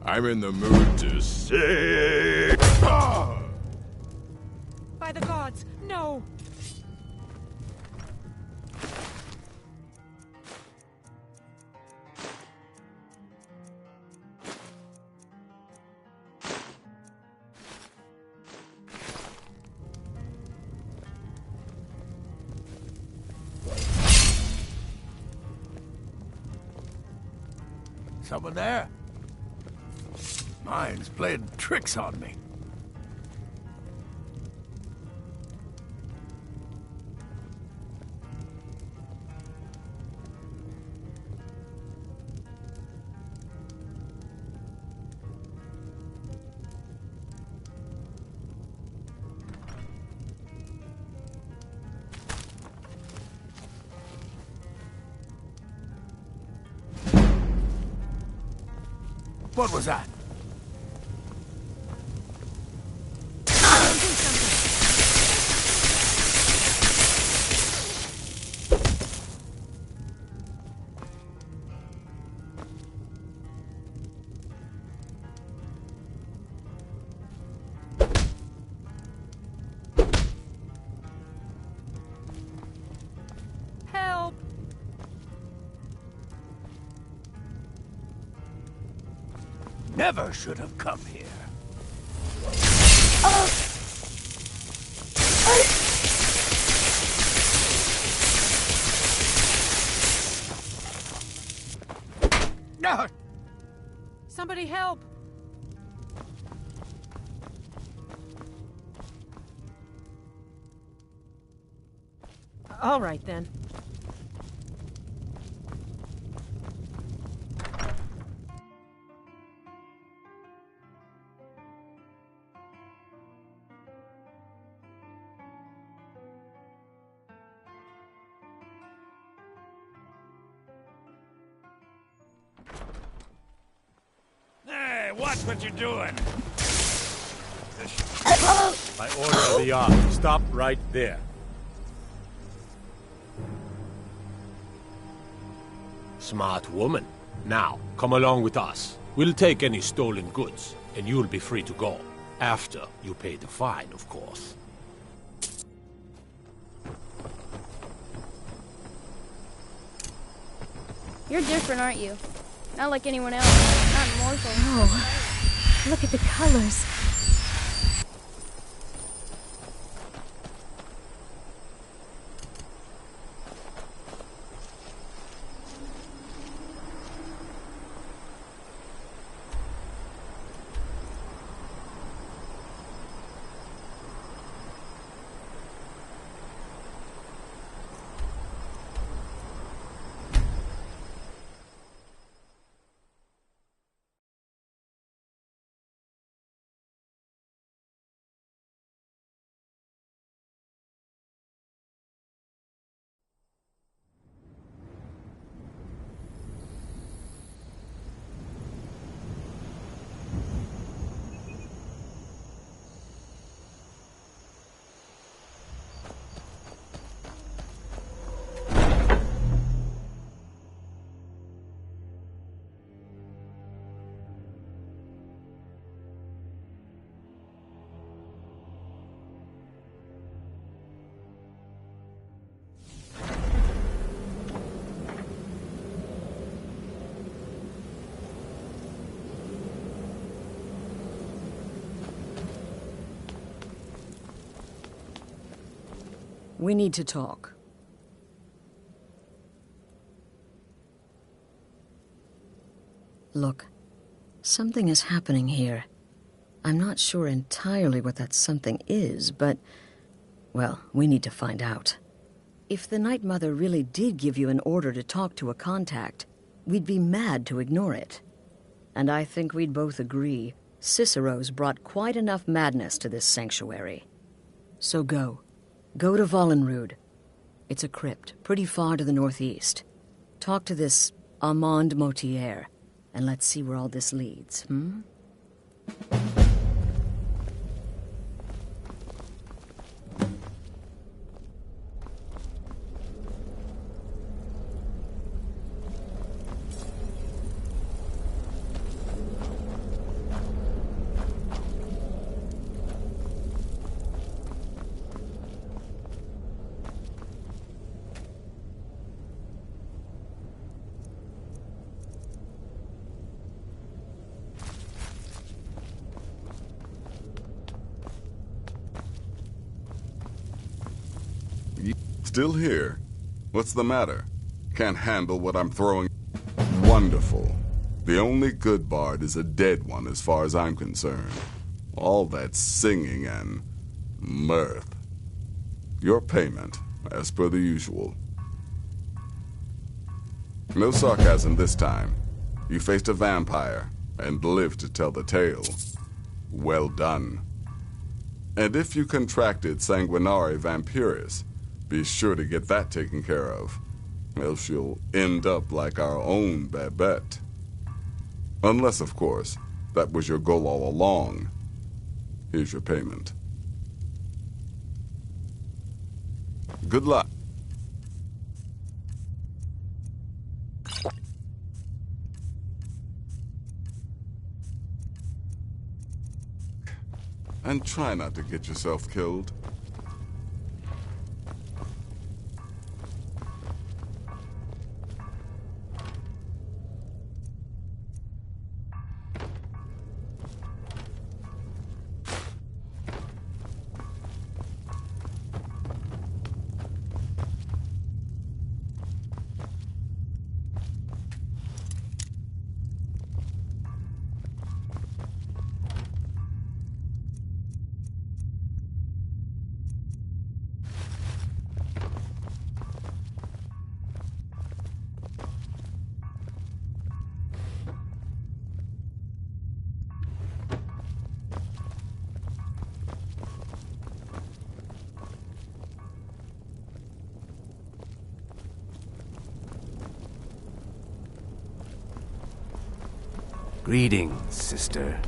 I'm in the mood to sing! By the gods, no! Someone there? Mine's playing tricks on me. What was that? Help! Never should have come here. No! Somebody help! All right, then. Hey, watch what you're doing! By order of the Ark, stop right there. Smart woman. Now, come along with us. We'll take any stolen goods, and you'll be free to go. After you pay the fine, of course. You're different, aren't you? Not like anyone else. Not immortal. Oh, look at the colors. We need to talk. Look, something is happening here. I'm not sure entirely what that something is, but, well, we need to find out. If the Night Mother really did give you an order to talk to a contact, we'd be mad to ignore it. And I think we'd both agree Cicero's brought quite enough madness to this sanctuary. So go. Go to Vollenrude. It's a crypt, pretty far to the northeast. Talk to this Armand Motier, and let's see where all this leads, hmm? Still here? What's the matter? Can't handle what I'm throwing? Wonderful. The only good bard is a dead one as far as I'm concerned. All that singing and mirth. Your payment, as per the usual. No sarcasm this time. You faced a vampire and lived to tell the tale. Well done. And if you contracted Sanguinare Vampiris, be sure to get that taken care of, else you'll end up like our own Babette. Unless, of course, that was your goal all along. Here's your payment. Good luck. And try not to get yourself killed. Greetings, sister.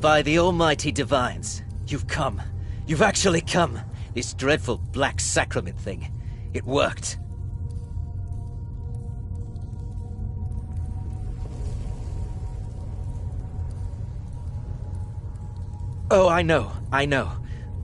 By the almighty divines, you've come. You've actually come. This dreadful black sacrament thing. It worked. Oh, I know.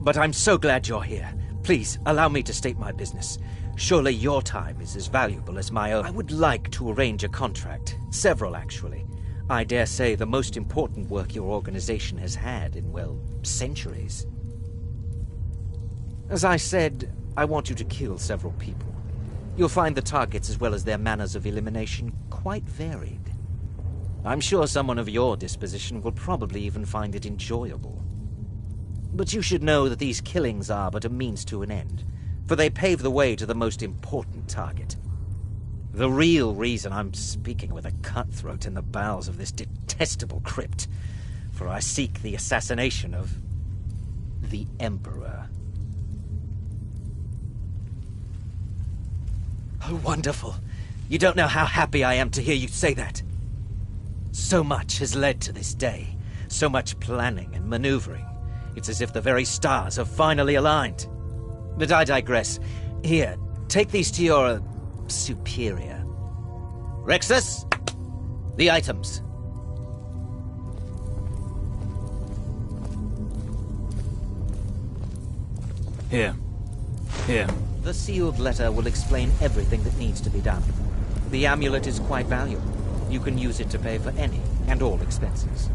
But I'm so glad you're here. Please, allow me to state my business. Surely your time is as valuable as my own. I would like to arrange a contract. Several, actually. I dare say the most important work your organization has had in, well, centuries. As I said, I want you to kill several people. You'll find the targets as well as their manners of elimination quite varied. I'm sure someone of your disposition will probably even find it enjoyable. But you should know that these killings are but a means to an end, for they pave the way to the most important target. The real reason I'm speaking with a cutthroat in the bowels of this detestable crypt, for I seek the assassination of the Emperor. Oh, wonderful. You don't know how happy I am to hear you say that. So much has led to this day, so much planning and maneuvering. It's as if the very stars have finally aligned. But I digress. Here, take these to your superior. Rexus, the items. Here. The sealed letter will explain everything that needs to be done. The amulet is quite valuable. You can use it to pay for any and all expenses.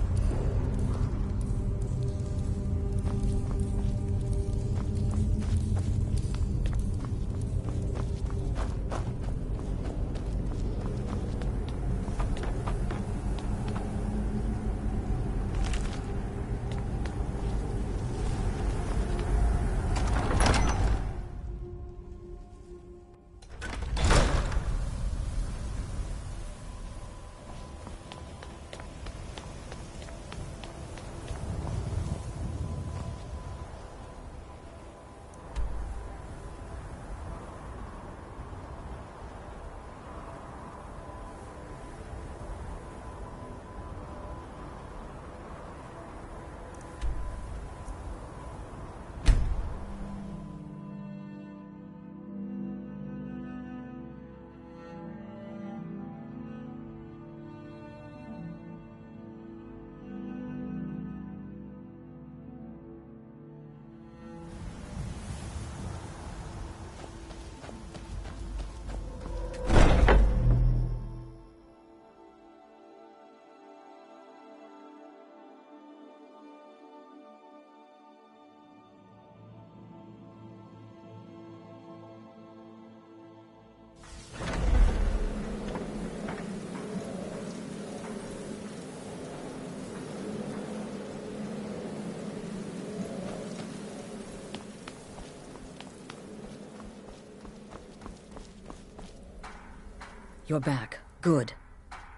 You're back. Good.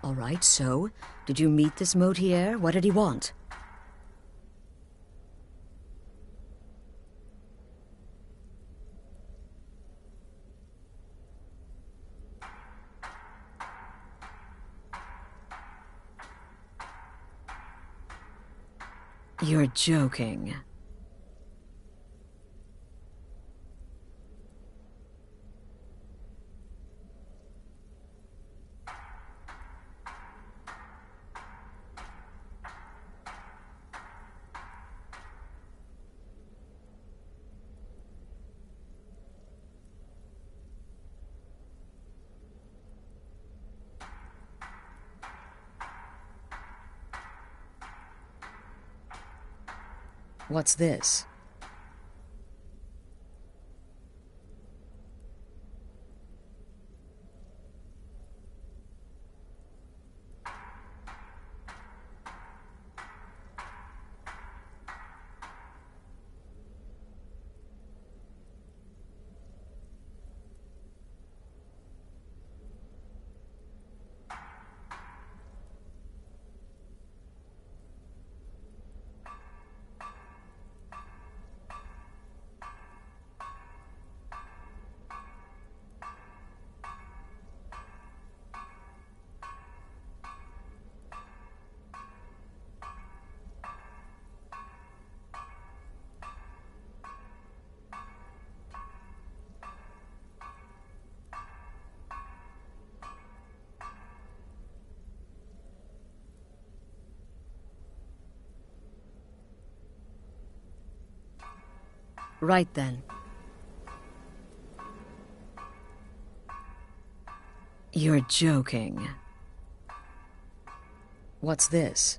All right, so, did you meet this Motier? What did he want? You're joking. What's this? Right then. You're joking. What's this?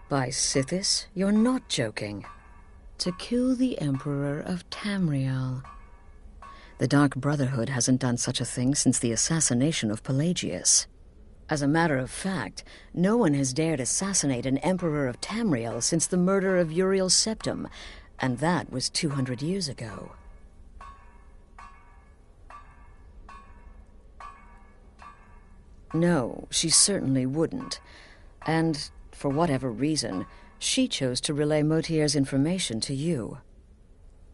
By Sithis, you're not joking. To kill the Emperor of Tamriel. The Dark Brotherhood hasn't done such a thing since the assassination of Pelagius. As a matter of fact, no one has dared assassinate an Emperor of Tamriel since the murder of Uriel Septim, and that was 200 years ago. No, she certainly wouldn't. And, for whatever reason, she chose to relay Motier's information to you.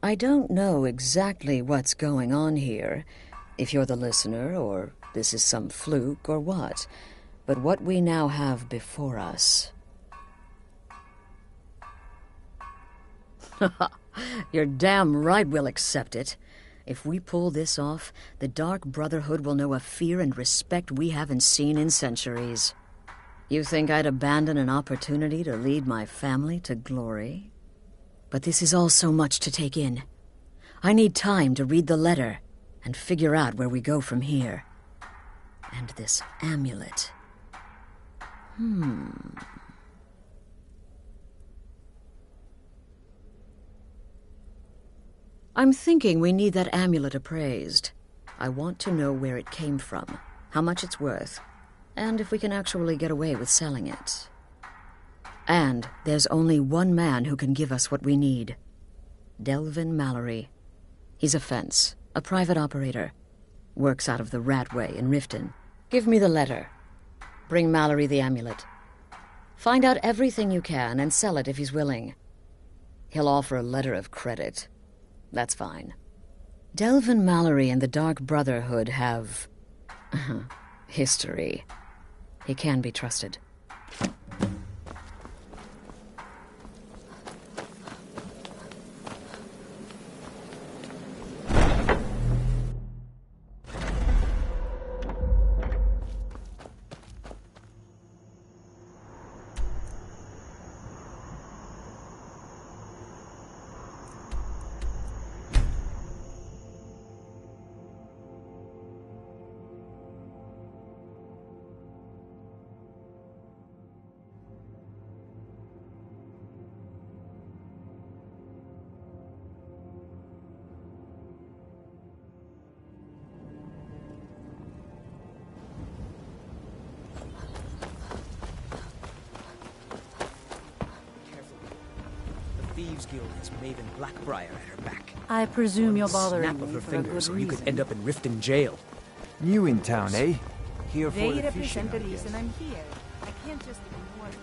I don't know exactly what's going on here, if you're the listener, or this is some fluke, or what. But what we now have before us... You're damn right we'll accept it. If we pull this off, the Dark Brotherhood will know a fear and respect we haven't seen in centuries. You think I'd abandon an opportunity to lead my family to glory? But this is all so much to take in. I need time to read the letter and figure out where we go from here. And this amulet. I'm thinking we need that amulet appraised. I want to know where it came from, how much it's worth, and if we can actually get away with selling it. And there's only one man who can give us what we need. Delvin Mallory. He's a fence, a private operator. Works out of the Ratway in Riften. Give me the letter. Bring Mallory the amulet. Find out everything you can and sell it if he's willing. He'll offer a letter of credit. That's fine. Delvin Mallory and the Dark Brotherhood have... history. He can be trusted. Thieves Guild has Maven Blackbriar at her back. I presume you're bothering Snap of me her for a fingers, good or you could reason. end up in Riften jail. New in town, eh? Here for They the fishing, represent the I guess. reason I'm here. I can't just ignore them.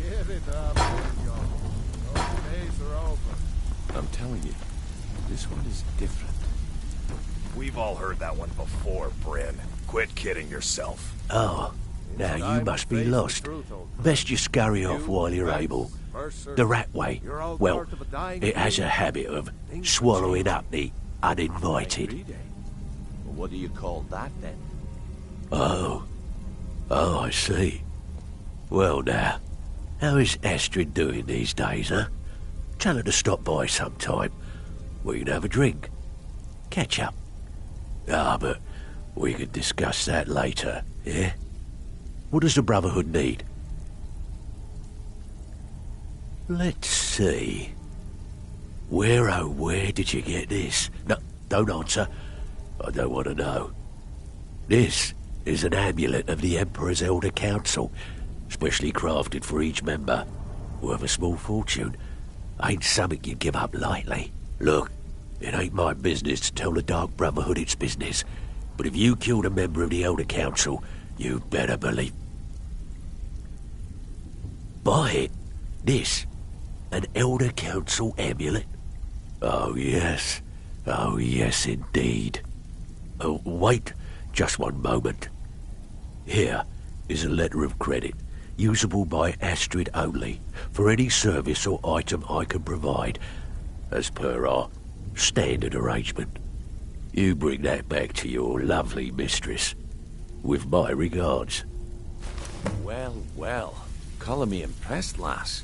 Give it up, Daniel. Those days are over. I'm telling you, this one is different. We've all heard that one before, Bryn. Quit kidding yourself. Oh, now you must be lost. Best you scurry off while you're able. The Ratway, well, it has a habit of swallowing up the uninvited. What do you call that, then? Oh, I see. Well now, how is Astrid doing these days, huh? Tell her to stop by sometime. We can have a drink. Catch up. Ah, but we could discuss that later, yeah? What does the Brotherhood need? Let's see. Where, oh, where did you get this? No, don't answer. I don't want to know. This is an amulet of the Emperor's Elder Council, specially crafted for each member. Worth a small fortune. Ain't something you give up lightly. Look, it ain't my business to tell the Dark Brotherhood its business, but if you killed a member of the Elder Council, you better believe... Buy it. This. An Elder Council amulet. Oh, yes. Oh, yes, indeed. Oh, wait just one moment. Here is a letter of credit, usable by Astrid only, for any service or item I can provide, as per our standard arrangement. You bring that back to your lovely mistress, with my regards. Well, well. Colour me impressed, lass.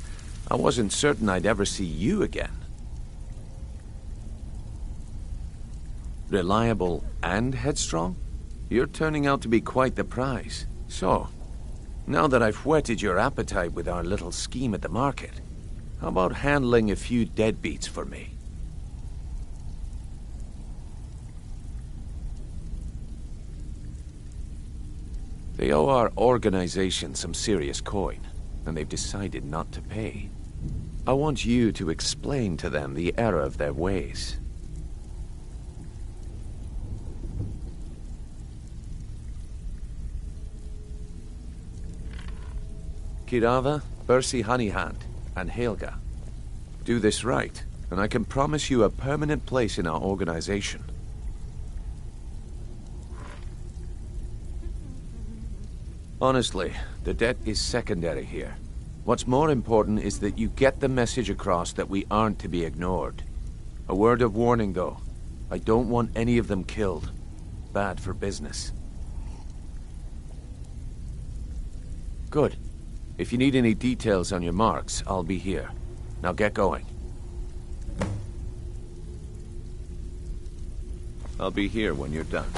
I wasn't certain I'd ever see you again. Reliable and headstrong? You're turning out to be quite the prize. So, now that I've whetted your appetite with our little scheme at the market, how about handling a few deadbeats for me? They owe our organization some serious coin, and they've decided not to pay. I want you to explain to them the error of their ways. Kirava, Bersi Honeyhand, and Helga. Do this right, and I can promise you a permanent place in our organization. Honestly, the debt is secondary here. What's more important is that you get the message across that we aren't to be ignored. A word of warning, though. I don't want any of them killed. Bad for business. Good. If you need any details on your marks, I'll be here. Now get going. I'll be here when you're done.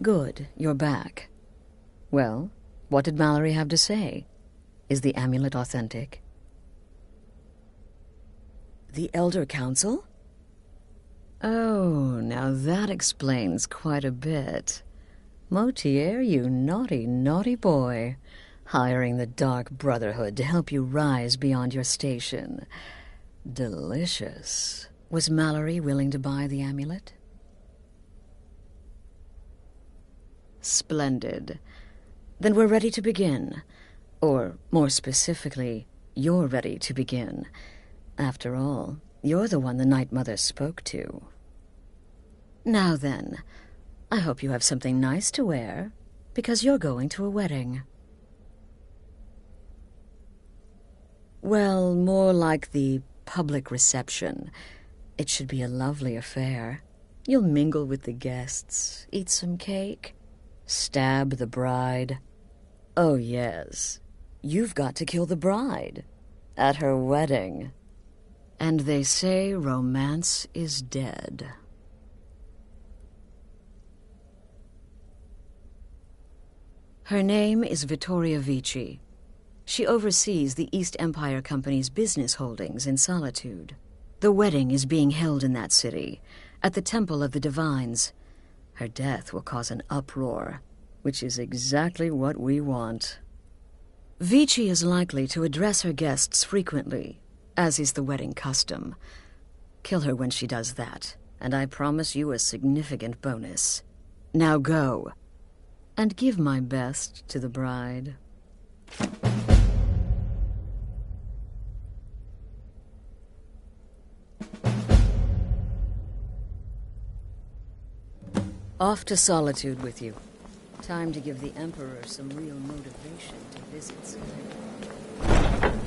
Good, you're back. Well, what did Mallory have to say? Is the amulet authentic? The Elder Council? Oh, now that explains quite a bit. Motier, you naughty, naughty boy. Hiring the Dark Brotherhood to help you rise beyond your station. Delicious. Was Mallory willing to buy the amulet? Splendid. Then we're ready to begin. Or, more specifically, you're ready to begin. After all, you're the one the Night Mother spoke to. Now then, I hope you have something nice to wear, because you're going to a wedding. Well, more like the public reception. It should be a lovely affair. You'll mingle with the guests, eat some cake, stab the bride. Oh, yes. You've got to kill the bride at her wedding. And they say romance is dead. Her name is Vittoria Vici. She oversees the East Empire Company's business holdings in Solitude. The wedding is being held in that city, at the Temple of the Divines. Her death will cause an uproar, which is exactly what we want. Vici is likely to address her guests frequently, as is the wedding custom. Kill her when she does that, and I promise you a significant bonus. Now go, and give my best to the bride. Off to Solitude with you. Time to give the Emperor some real motivation to visit Skyrim.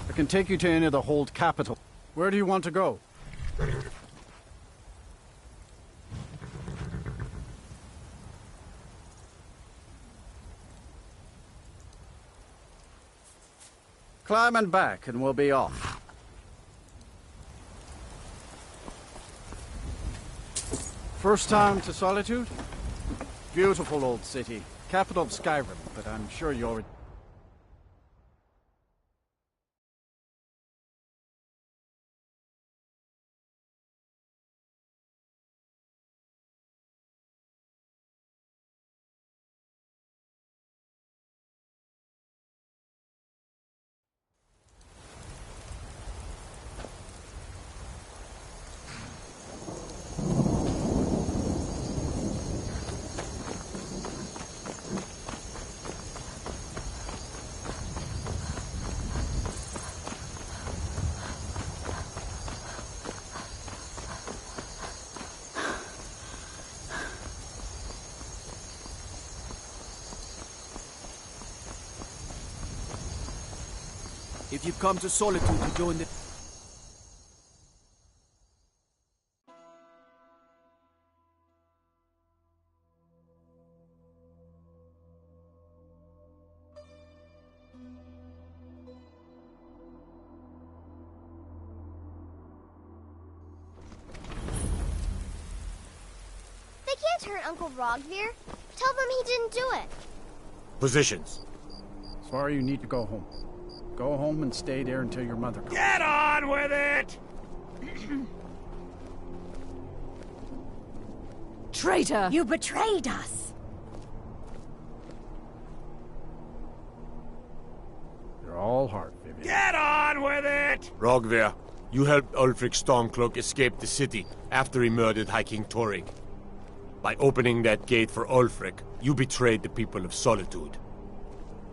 I can take you to any of the hold capital. Where do you want to go? Climb and back, and we'll be off. First time to Solitude? Beautiful old city. Capital of Skyrim, but I'm sure you already... If you've come to Solitude to join the... They can't hurt Uncle Rogvir. Tell them he didn't do it. Positions. Sorry, you need to go home. Go home and stay there until your mother comes. Get on with it! Traitor! You betrayed us! You're all heart, Vivian. Get on with it! Rogvir, you helped Ulfric Stormcloak escape the city after he murdered High King Torrig. By opening that gate for Ulfric, you betrayed the people of Solitude.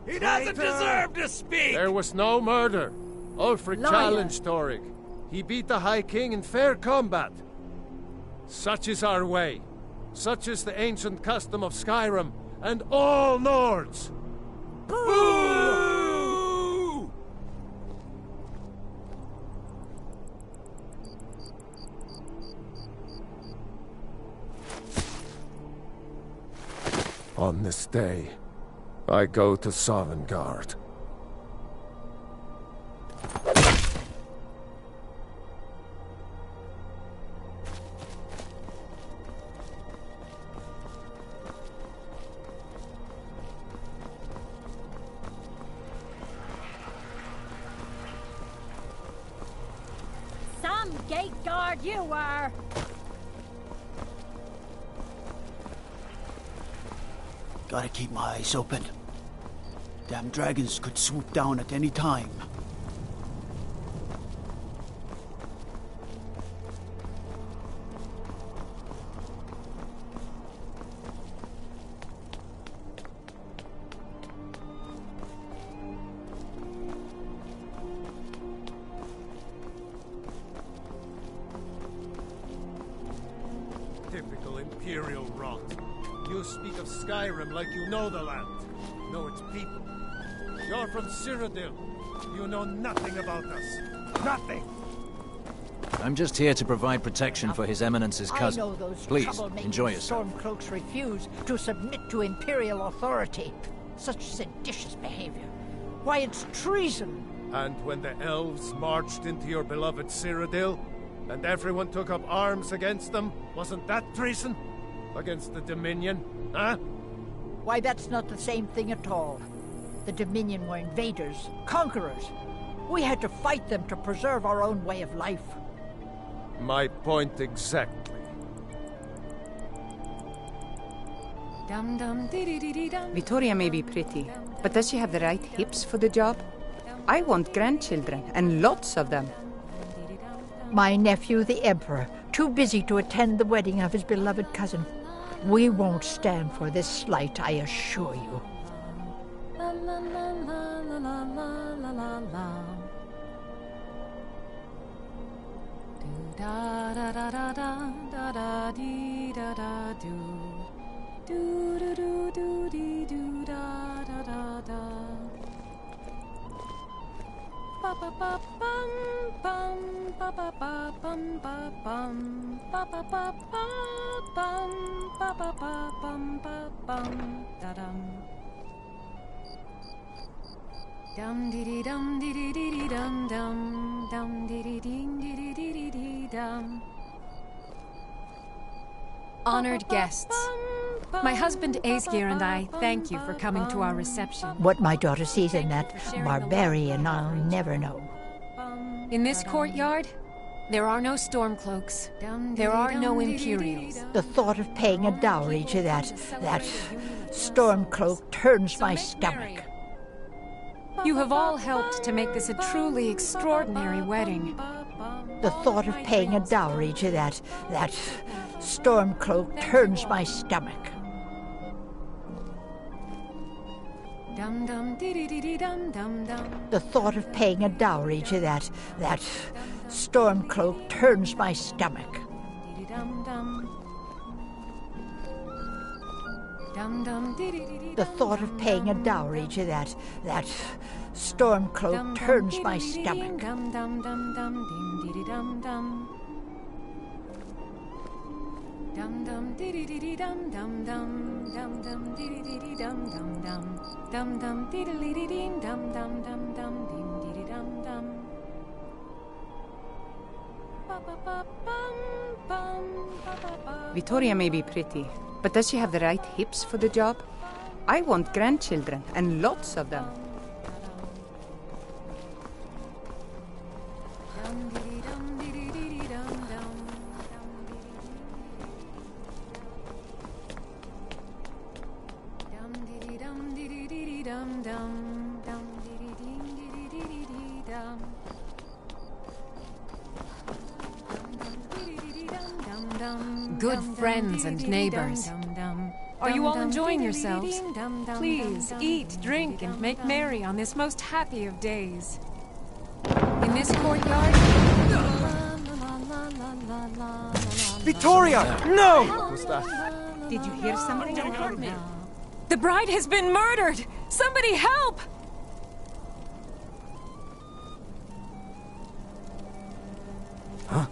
He doesn't deserve to speak! There was no murder. Ulfric challenged Torrig. He beat the High King in fair combat. Such is our way. Such is the ancient custom of Skyrim and all Nords. Boo! On this day, I go to Sovngarde. Some gate guard you were! Gotta keep my eyes open. Damn dragons could swoop down at any time. Typical Imperial rot. You speak of Skyrim like you know the land. Know its people. You're from Cyrodiil. You know nothing about us. Nothing! I'm just here to provide protection for His Eminence's cousin. I know those Please, troublemaking enjoy yourself. Stormcloaks refuse to submit to Imperial authority. Such seditious behavior. Why, it's treason. And when the elves marched into your beloved Cyrodiil, and everyone took up arms against them, wasn't that treason? Against the Dominion, huh? Why, that's not the same thing at all. The Dominion were invaders, conquerors. We had to fight them to preserve our own way of life. My point exactly. Vittoria may be pretty, but does she have the right hips for the job? I want grandchildren, and lots of them. My nephew, the Emperor, too busy to attend the wedding of his beloved cousin. We won't stand for this slight, I assure you. Dum dee dum dee dee dum dum dum dee dee dum. Honored guests, my husband Aesgir and I thank you for coming to our reception. What my daughter sees in that barbarian, I'll never know. In this courtyard, there are no Stormcloaks. There are no Imperials. The thought of paying a dowry to that Stormcloak turns my stomach. You have all helped to make this a truly extraordinary wedding. The thought of paying a dowry to that Stormcloak turns my stomach. Dum dum dee dee dum dum dum. The thought of paying a dowry to that Stormcloak turns my stomach. Dum dum. Dum dum dee dee. The thought of paying a dowry to that Stormcloak turns my stomach. Dum dum dum dum ding dee dum dum. Dum dum dee dee dum dum dum dum dum dee dee dum dum dum dum dum dee dee ding dum dum dum dum ding dee dum dum. Vittoria may be pretty, but does she have the right hips for the job? I want grandchildren, and lots of them. Good friends and neighbors. Are you all enjoying yourselves? Please, eat, drink, and make merry on this most happy of days. In this courtyard... Vittoria! No! What's that? Did you hear something? The bride has been murdered! Somebody help! Huh?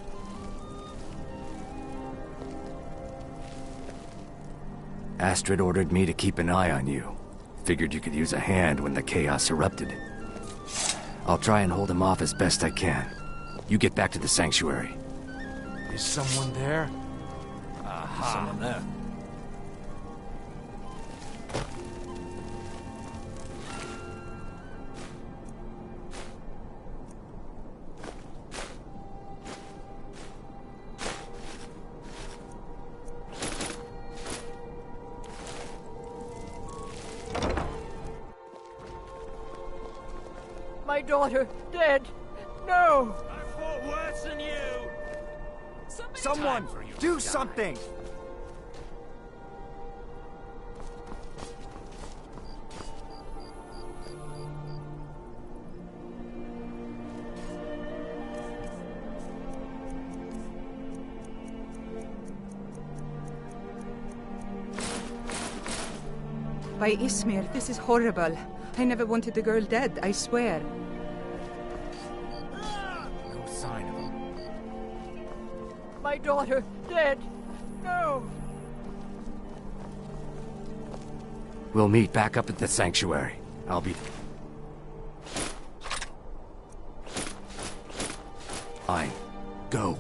Astrid ordered me to keep an eye on you. Figured you could use a hand when the chaos erupted. I'll try and hold him off as best I can. You get back to the sanctuary. Is someone there? Aha. Someone there. My daughter, dead. No! I fought worse than you! Someone, do something! By Ismir, this is horrible. I never wanted the girl dead, I swear. No sign of him. My daughter, dead. No! We'll meet back up at the sanctuary. I'll be... Fine. Go.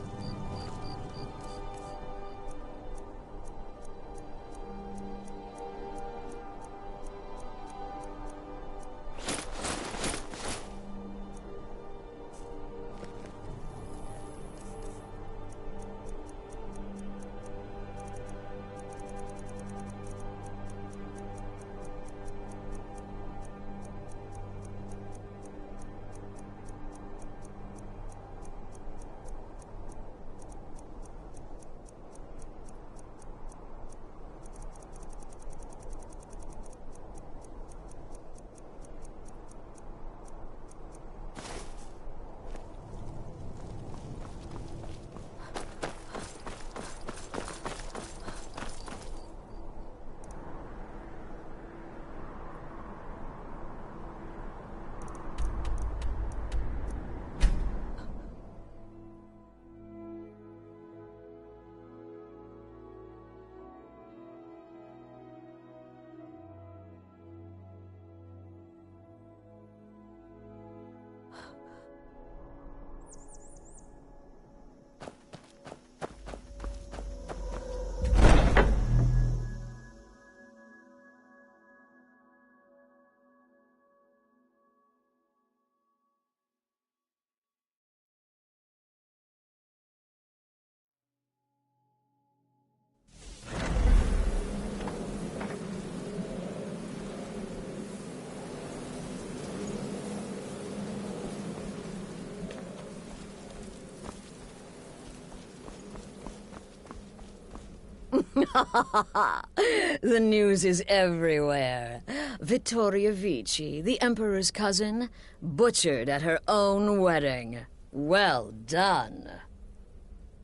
The news is everywhere. Vittoria Vici, the Emperor's cousin, butchered at her own wedding. Well done.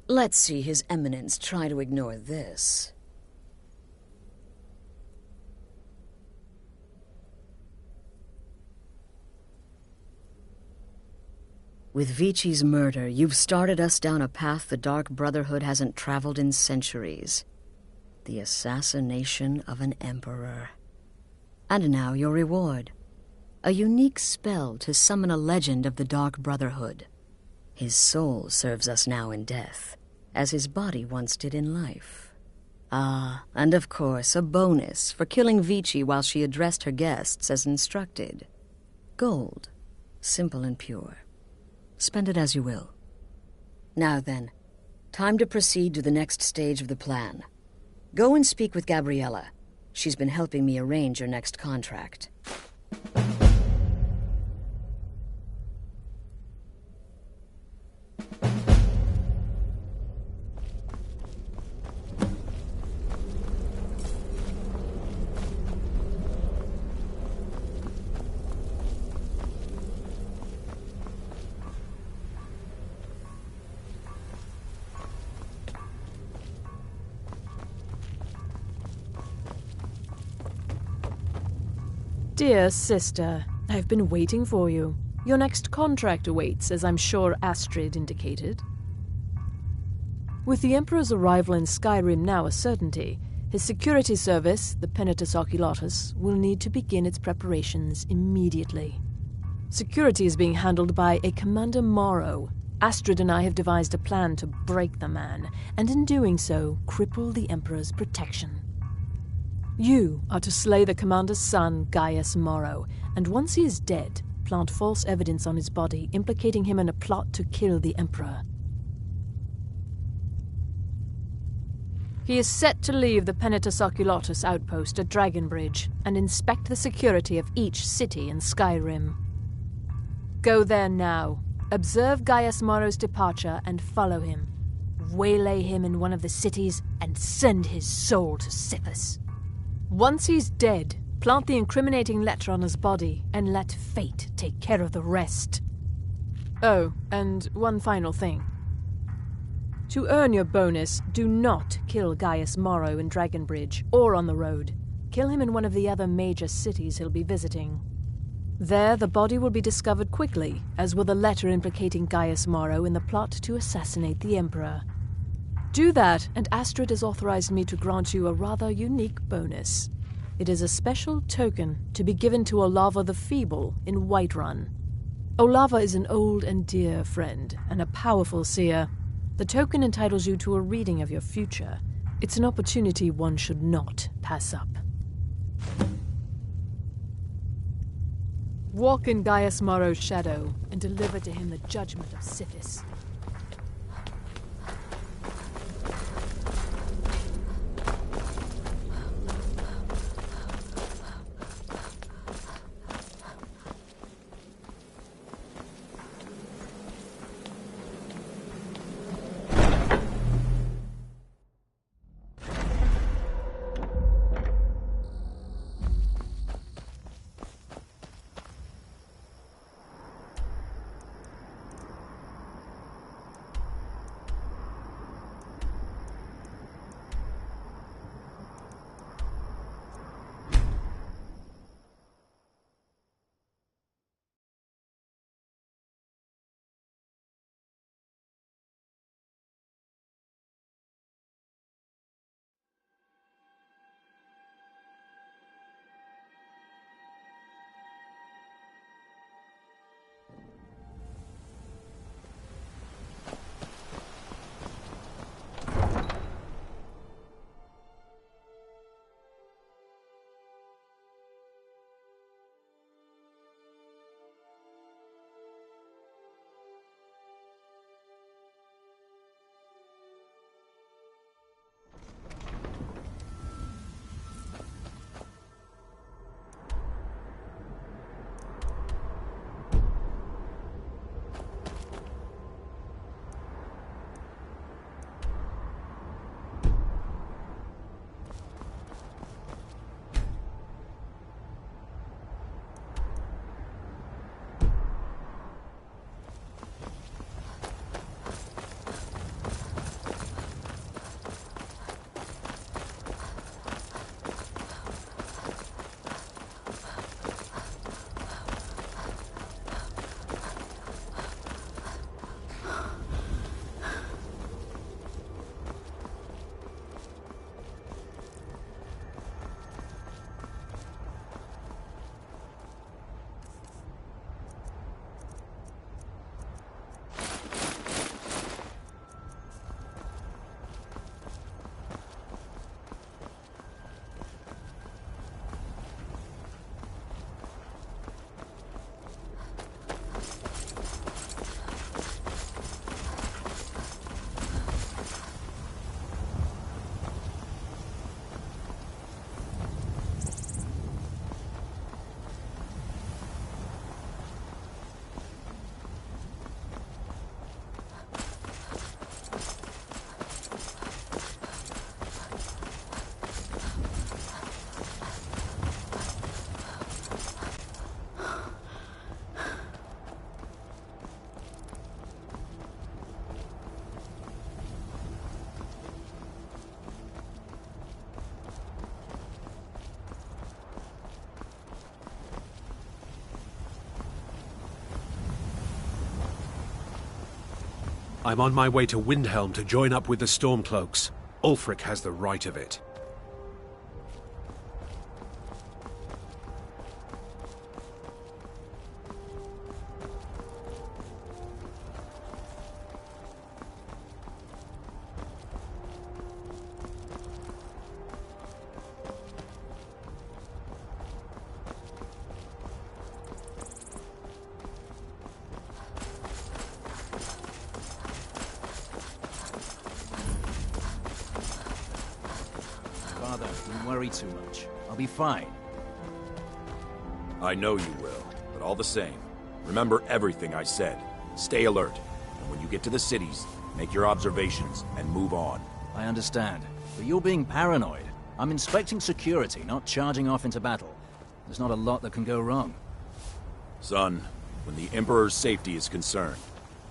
Let's see His Eminence try to ignore this. With Vici's murder, you've started us down a path the Dark Brotherhood hasn't traveled in centuries. The assassination of an emperor. And now your reward. A unique spell to summon a legend of the Dark Brotherhood. His soul serves us now in death, as his body once did in life. Ah, and of course, a bonus for killing Vici while she addressed her guests as instructed. Gold. Simple and pure. Spend it as you will. Now then, time to proceed to the next stage of the plan. Go and speak with Gabriella. She's been helping me arrange your next contract. Dear sister, I've been waiting for you. Your next contract awaits, as I'm sure Astrid indicated. With the Emperor's arrival in Skyrim now a certainty, his security service, the Penitus Oculatus, will need to begin its preparations immediately. Security is being handled by a Commander Morrow. Astrid and I have devised a plan to break the man, and in doing so, cripple the Emperor's protection. You are to slay the commander's son, Gaius Morrow, and once he is dead, plant false evidence on his body, implicating him in a plot to kill the Emperor. He is set to leave the Penitus Oculatus outpost at Dragonbridge and inspect the security of each city in Skyrim. Go there now. Observe Gaius Morrow's departure and follow him. Waylay him in one of the cities and send his soul to Sithis. Once he's dead, plant the incriminating letter on his body and let fate take care of the rest. Oh, and one final thing. To earn your bonus, do not kill Gaius Morrow in Dragonbridge or on the road. Kill him in one of the other major cities he'll be visiting. There, the body will be discovered quickly, as will the letter implicating Gaius Morrow in the plot to assassinate the Emperor. Do that, and Astrid has authorized me to grant you a rather unique bonus. It is a special token to be given to Olava the Feeble in Whiterun. Olava is an old and dear friend, and a powerful seer. The token entitles you to a reading of your future. It's an opportunity one should not pass up. Walk in Gaius Morrow's shadow, and deliver to him the judgment of Sithis. I'm on my way to Windhelm to join up with the Stormcloaks. Ulfric has the right of it. Too much. I'll be fine. I know you will, but all the same, Remember everything I said. Stay alert. And when you get to the cities, make your observations and move on. I understand. But you're being paranoid. I'm inspecting security, not charging off into battle. There's not a lot that can go wrong. Son, when the Emperor's safety is concerned,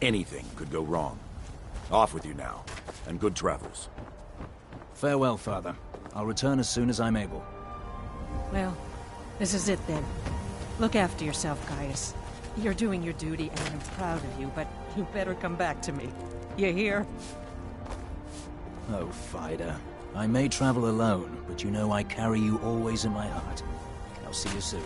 anything could go wrong. Off with you now, and good travels. Farewell, Father. I'll return as soon as I'm able. Well, this is it then. Look after yourself, Caius. You're doing your duty, and I'm proud of you, but you better come back to me. You hear? Oh, Fida. I may travel alone, but you know I carry you always in my heart. I'll see you soon.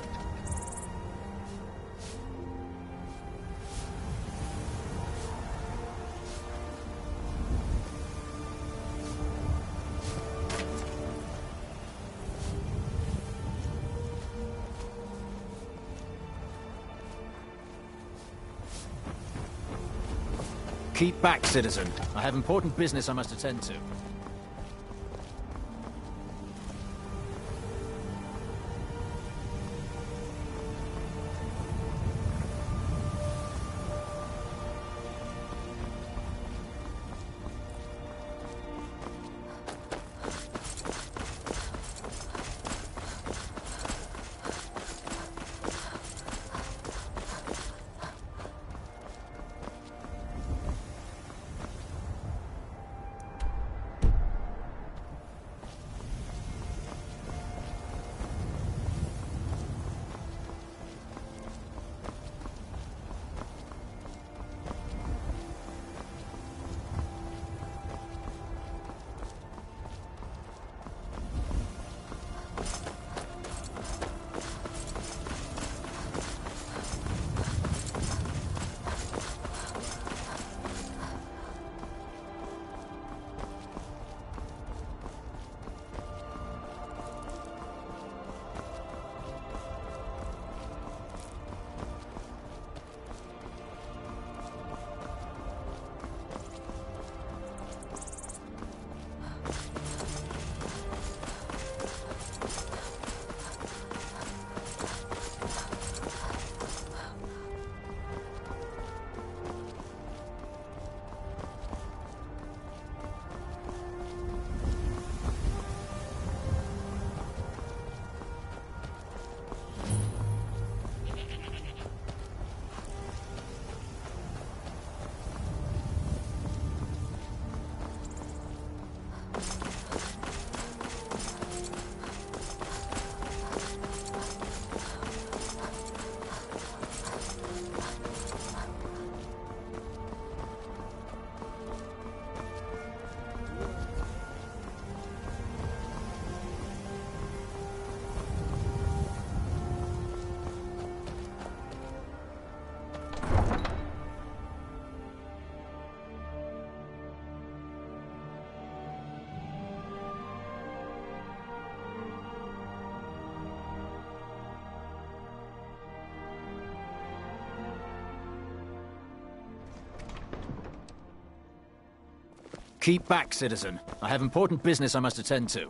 Keep back, citizen. I have important business I must attend to. Keep back, citizen. I have important business I must attend to.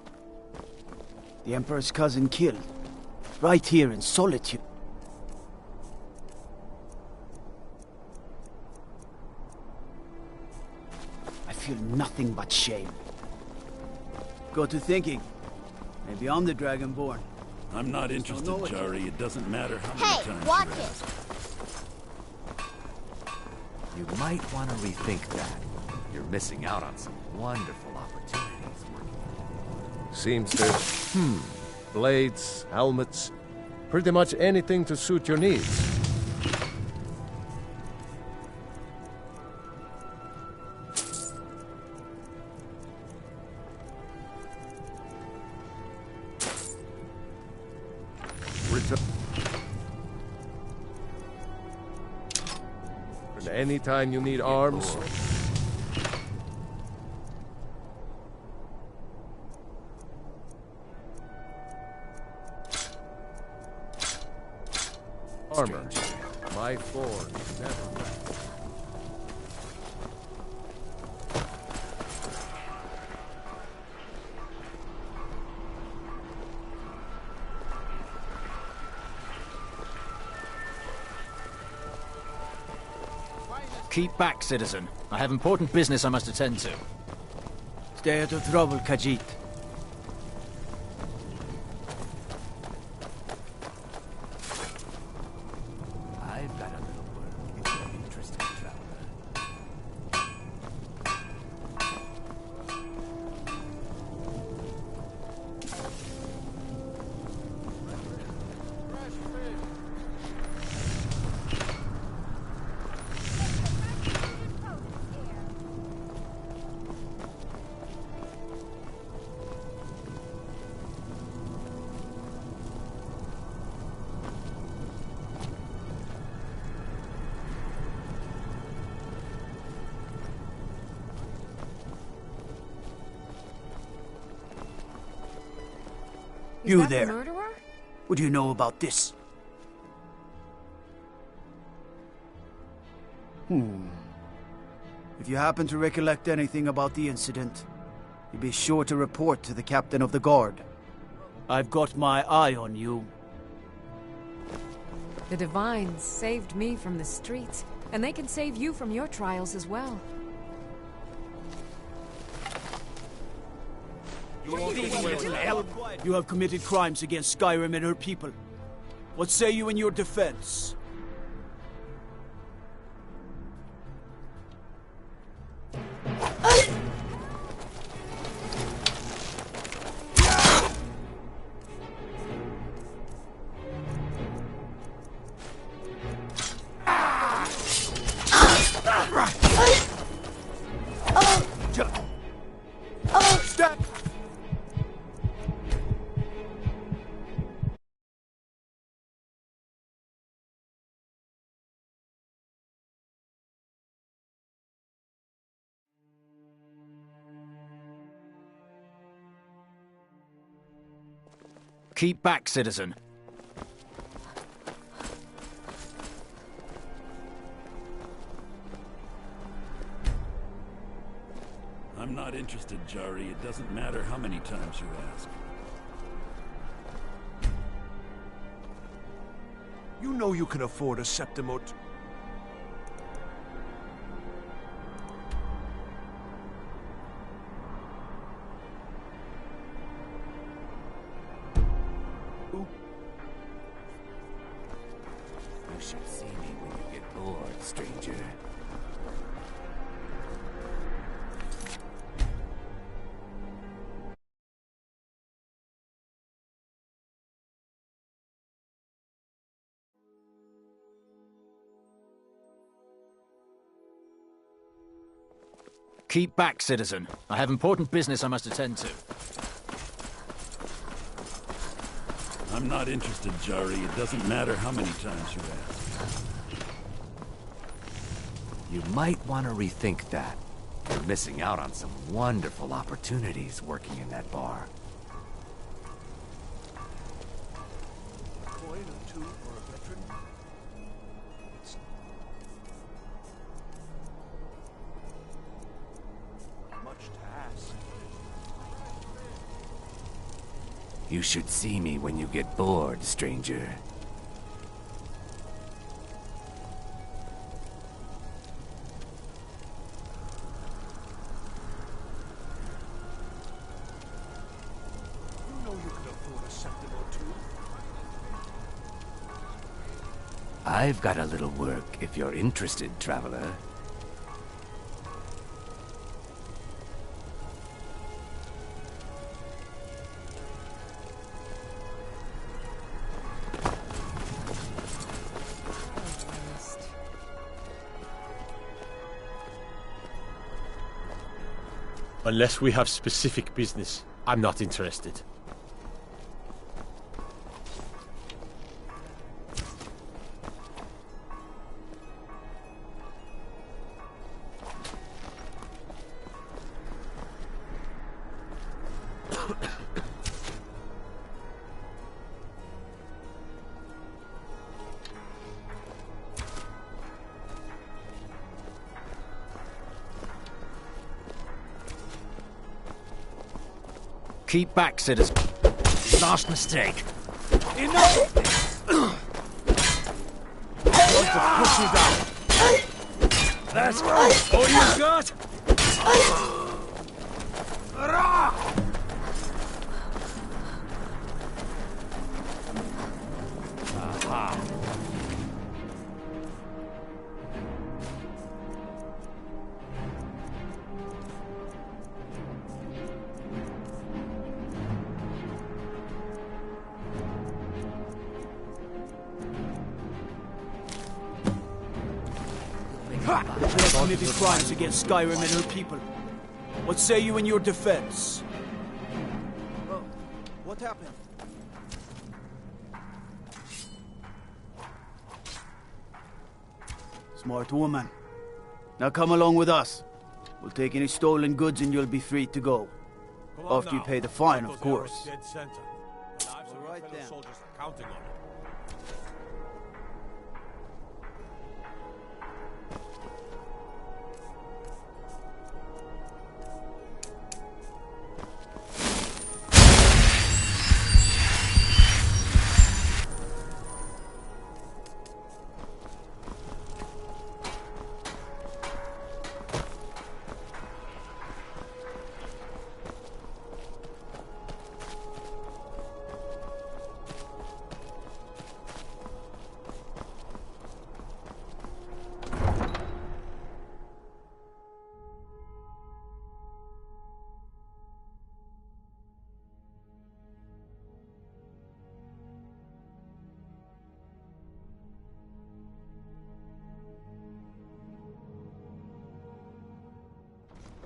The Emperor's cousin killed. Right here in Solitude. I feel nothing but shame. Got to thinking. Maybe I'm the Dragonborn. I'm not interested, Jari. It doesn't matter how many Hey, times watch you it! ask. You might want to rethink that. You're missing out on some wonderful opportunities working. Seems there's, blades, helmets, pretty much anything to suit your needs. And anytime you need arms, armor. My forge never rests. Keep back, citizen. I have important business I must attend to. Stay out of trouble, Khajiit. I've got a little word if you're interested, traveler. You there. What do you know about this? If you happen to recollect anything about the incident, you be sure to report to the captain of the guard. I've got my eye on you. The Divines saved me from the streets, and they can save you from your trials as well. You have committed crimes against Skyrim and her people. What say you in your defense? Keep back, citizen. I'm not interested, Jari. It doesn't matter how many times you ask. You know you can afford a Septimut. You should see me when you get bored, stranger. Keep back, citizen. I have important business I must attend to. I'm not interested, Jari. It doesn't matter how many times you ask. You might want to rethink that. You're missing out on some wonderful opportunities working in that bar. A coin or two for a veteran? It's much to ask. You should see me when you get bored, stranger. You know you can afford a Septim or two. I've got a little work if you're interested, traveler. Unless we have specific business, I'm not interested. Keep back, citizen. Last mistake. Enough of this! I want to push you down. That's all you got? Aha. There are committed crimes against Skyrim and her people. What say you in your defense? Oh, what happened? Smart woman. Now come along with us. We'll take any stolen goods and you'll be free to go. After you pay the fine, of course. Dead center. The lives of your fellow soldiers are counting on it.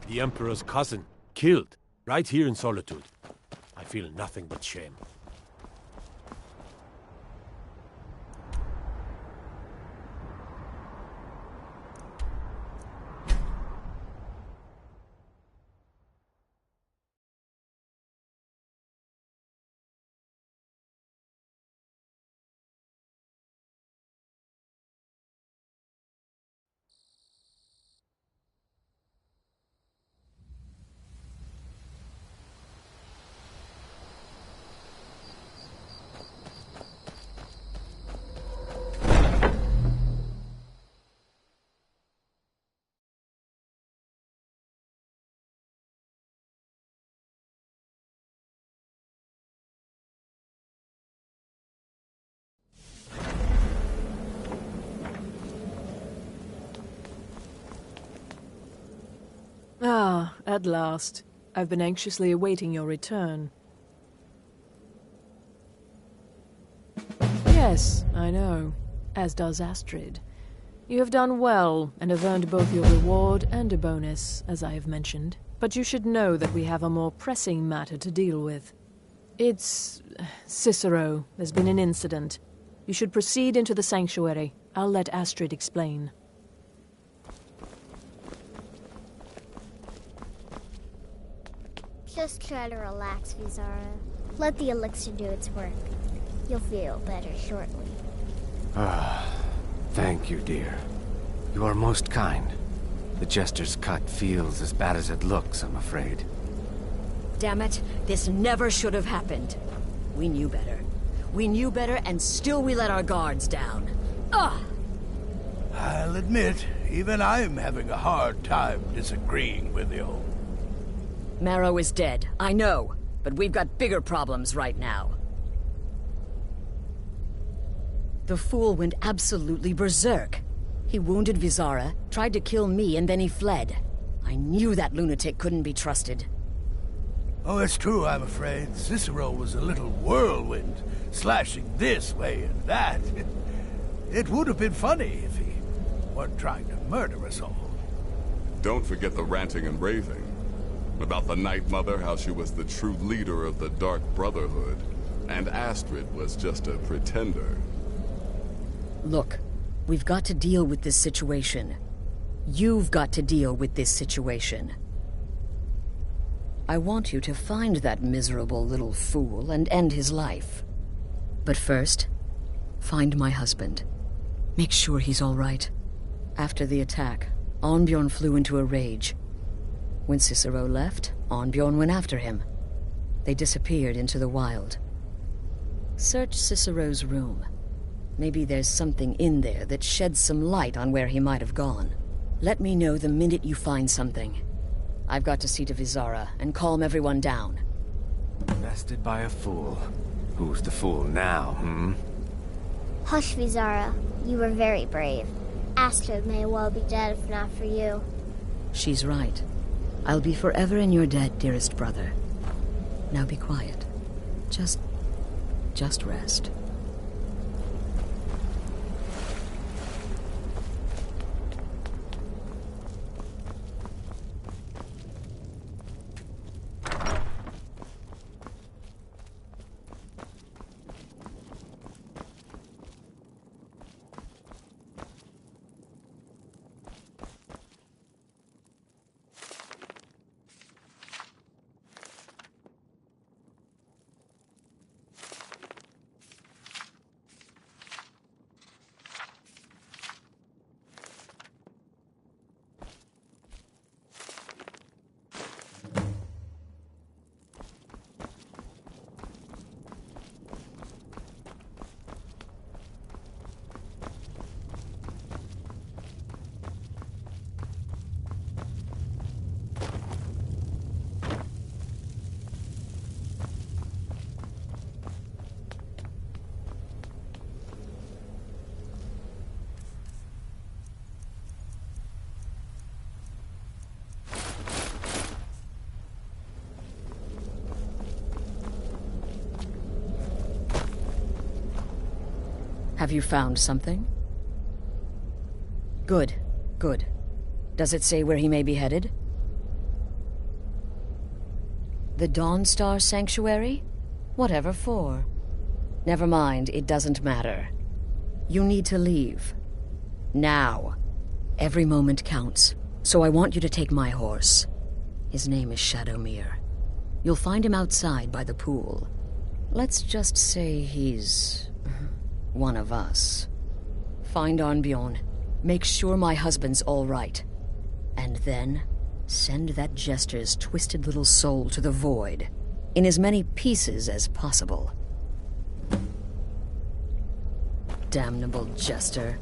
The Emperor's cousin, killed, right here in Solitude. I feel nothing but shame. Ah, at last. I've been anxiously awaiting your return. Yes, I know. As does Astrid. You have done well, and have earned both your reward and a bonus, as I have mentioned. But you should know that we have a more pressing matter to deal with. It's... Cicero. There's been an incident. You should proceed into the sanctuary. I'll let Astrid explain. Just try to relax, Vizara. Let the elixir do its work. You'll feel better shortly. Thank you, dear. You are most kind. The Jester's cut feels as bad as it looks, I'm afraid. Damn it, this never should have happened. We knew better. We knew better, and still we let our guards down. Ugh! I'll admit, even I'm having a hard time disagreeing with you. Marrow is dead, I know, but we've got bigger problems right now. The fool went absolutely berserk. He wounded Vizara, tried to kill me, and then he fled. I knew that lunatic couldn't be trusted. Oh, it's true, I'm afraid. Cicero was a little whirlwind, slashing this way and that. It would have been funny if he weren't trying to murder us all. Don't forget the ranting and raving. About the Night Mother, how she was the true leader of the Dark Brotherhood, and Astrid was just a pretender. Look, we've got to deal with this situation. You've got to deal with this situation. I want you to find that miserable little fool and end his life. But first, find my husband. Make sure he's all right. After the attack, Arnbjorn flew into a rage. When Cicero left, Arnbjorn went after him. They disappeared into the wild. Search Cicero's room. Maybe there's something in there that sheds some light on where he might have gone. Let me know the minute you find something. I've got to see to Vizara and calm everyone down. Bested by a fool. Who's the fool now, Hush, Vizara. You were very brave. Astrid may well be dead if not for you. She's right. I'll be forever in your debt, dearest brother. Now be quiet. Just rest. Have you found something? Good, good. Does it say where he may be headed? The Dawnstar Sanctuary? Whatever for. Never mind, it doesn't matter. You need to leave. Now. Every moment counts, so I want you to take my horse. His name is Shadowmere. You'll find him outside by the pool. Let's just say he's one of us. Find Arnbjorn. Make sure my husband's all right. And then, send that jester's twisted little soul to the void, in as many pieces as possible. Damnable jester.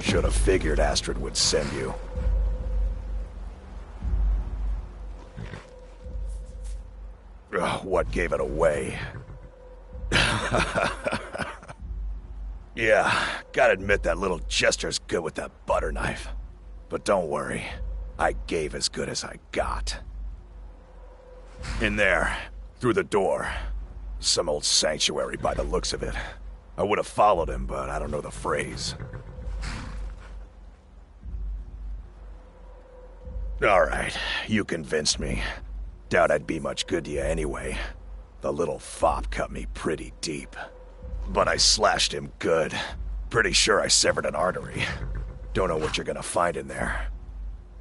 Should have figured Astrid would send you. Ugh, what gave it away? Yeah, gotta admit that little jester's good with that butter knife. But don't worry, I gave as good as I got. In there, through the door. Some old sanctuary by the looks of it. I would have followed him, but I don't know the phrase. Alright, you convinced me. Doubt I'd be much good to you anyway. The little fop cut me pretty deep. But I slashed him good. Pretty sure I severed an artery. Don't know what you're gonna find in there.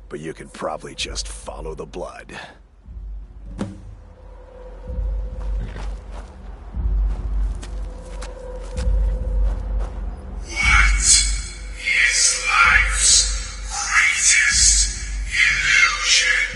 But you can probably just follow the blood. What is life's greatest illusion?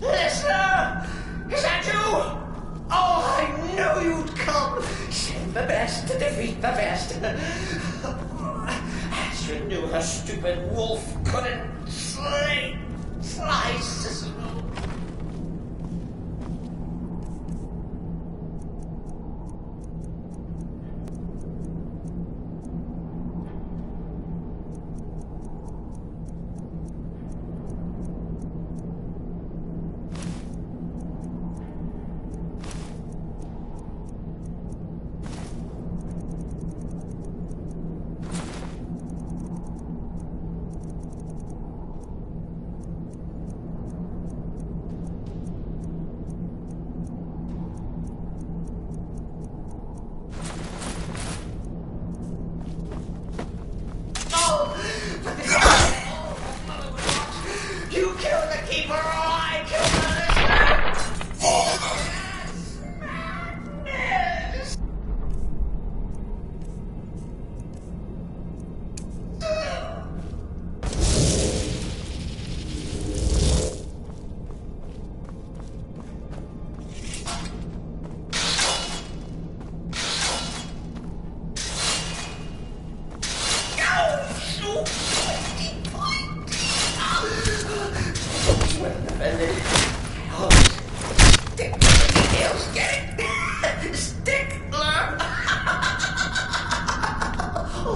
Listener! Is that you? Oh, I knew you'd come! Send the best to defeat the best. Astrid knew her stupid wolf couldn't slice. You killed the keeper, or I killed the listener!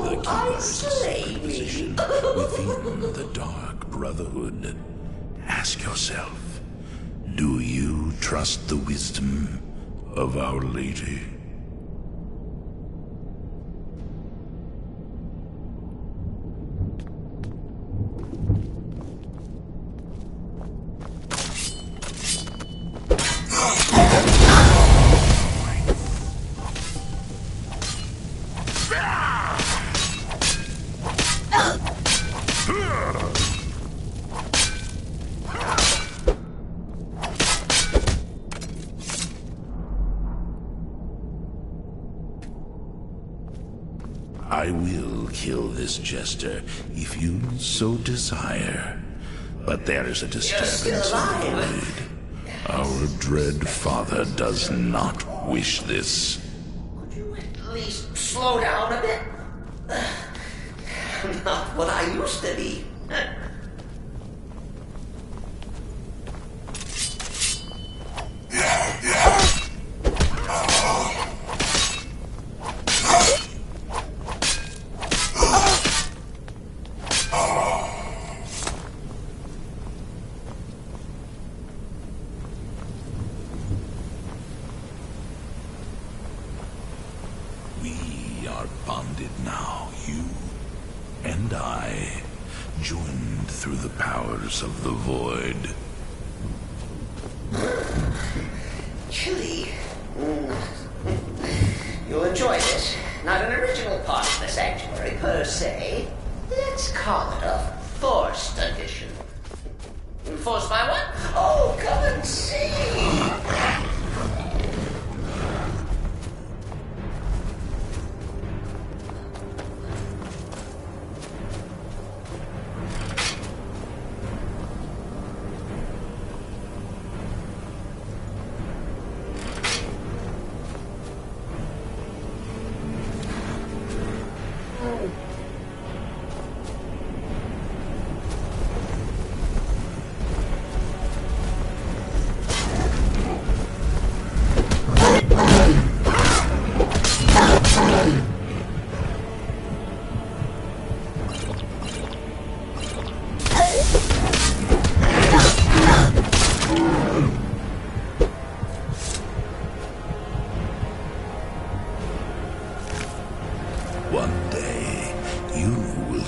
The keeper's position within the Dark Brotherhood. Ask yourself, do you trust the wisdom of Our Lady? I will kill this jester if you so desire. But there is a disturbance in the void. Our dread father does not wish this. At least slow down a bit. Not what I used to be. We are bonded now, you and I, joined through the powers of the void. Chilly. You'll enjoy this. Not an original part of the sanctuary per se. Let's call it a forced addition. Forced by what? Oh, come and see!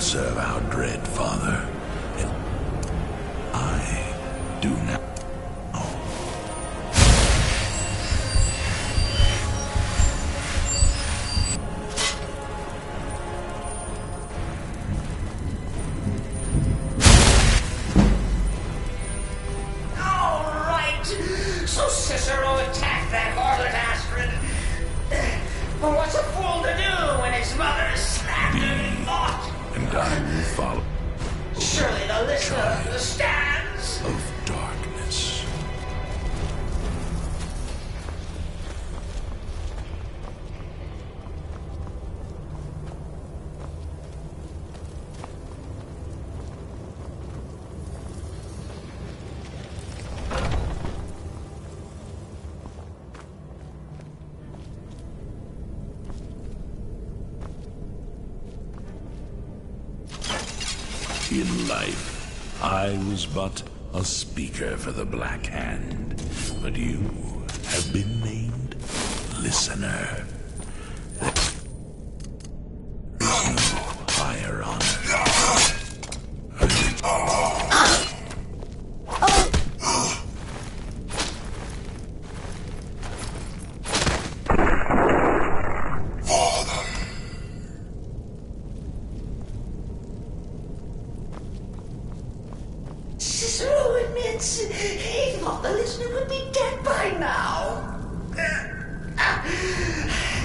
serve our dread father, and I do now. So Cicero attacked that harlot Astrid. But what's a fool to do when his mother is slandered and mocked? And I will follow. Surely the listener stands. Of darkness. In life, I was but a speaker for the Black Hand, but you have been named Listener. There is no higher honor. Cicero admits he thought the listener would be dead by now.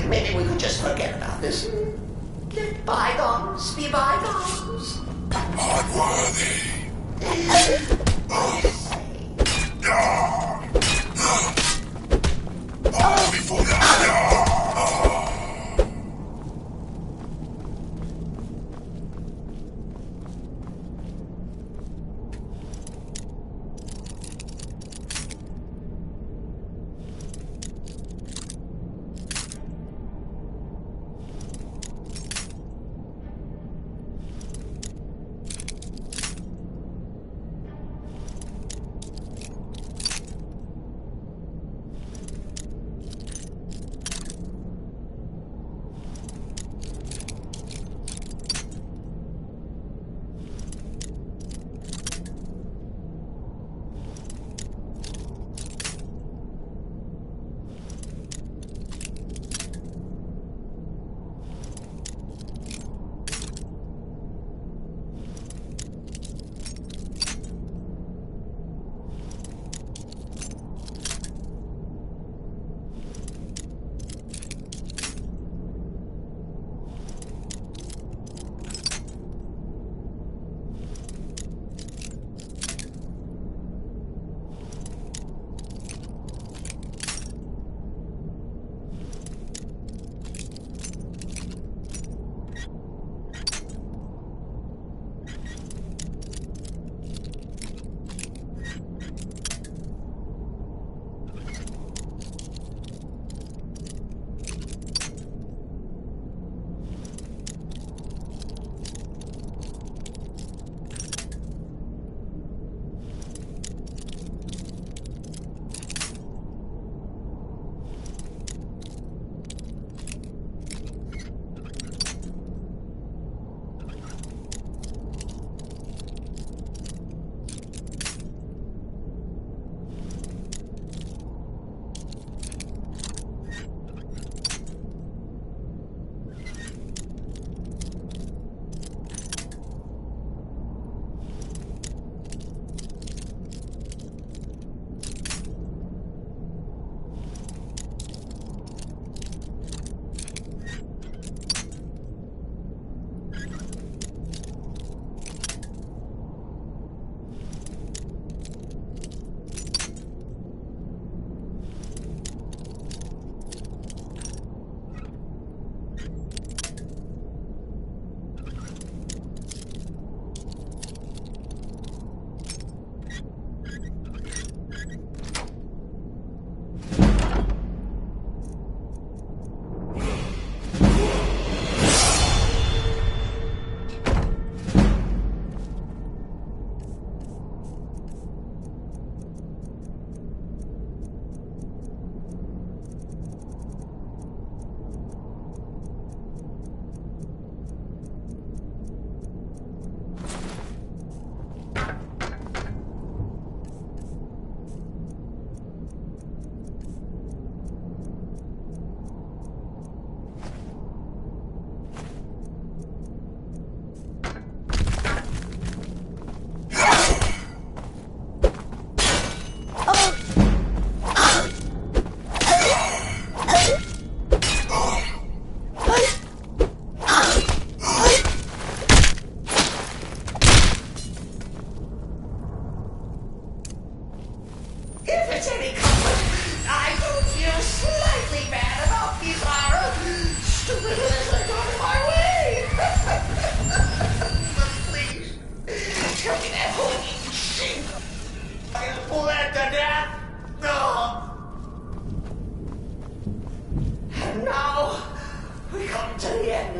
Maybe we could just forget about this and let bygones be bygones. Unworthy. Before that.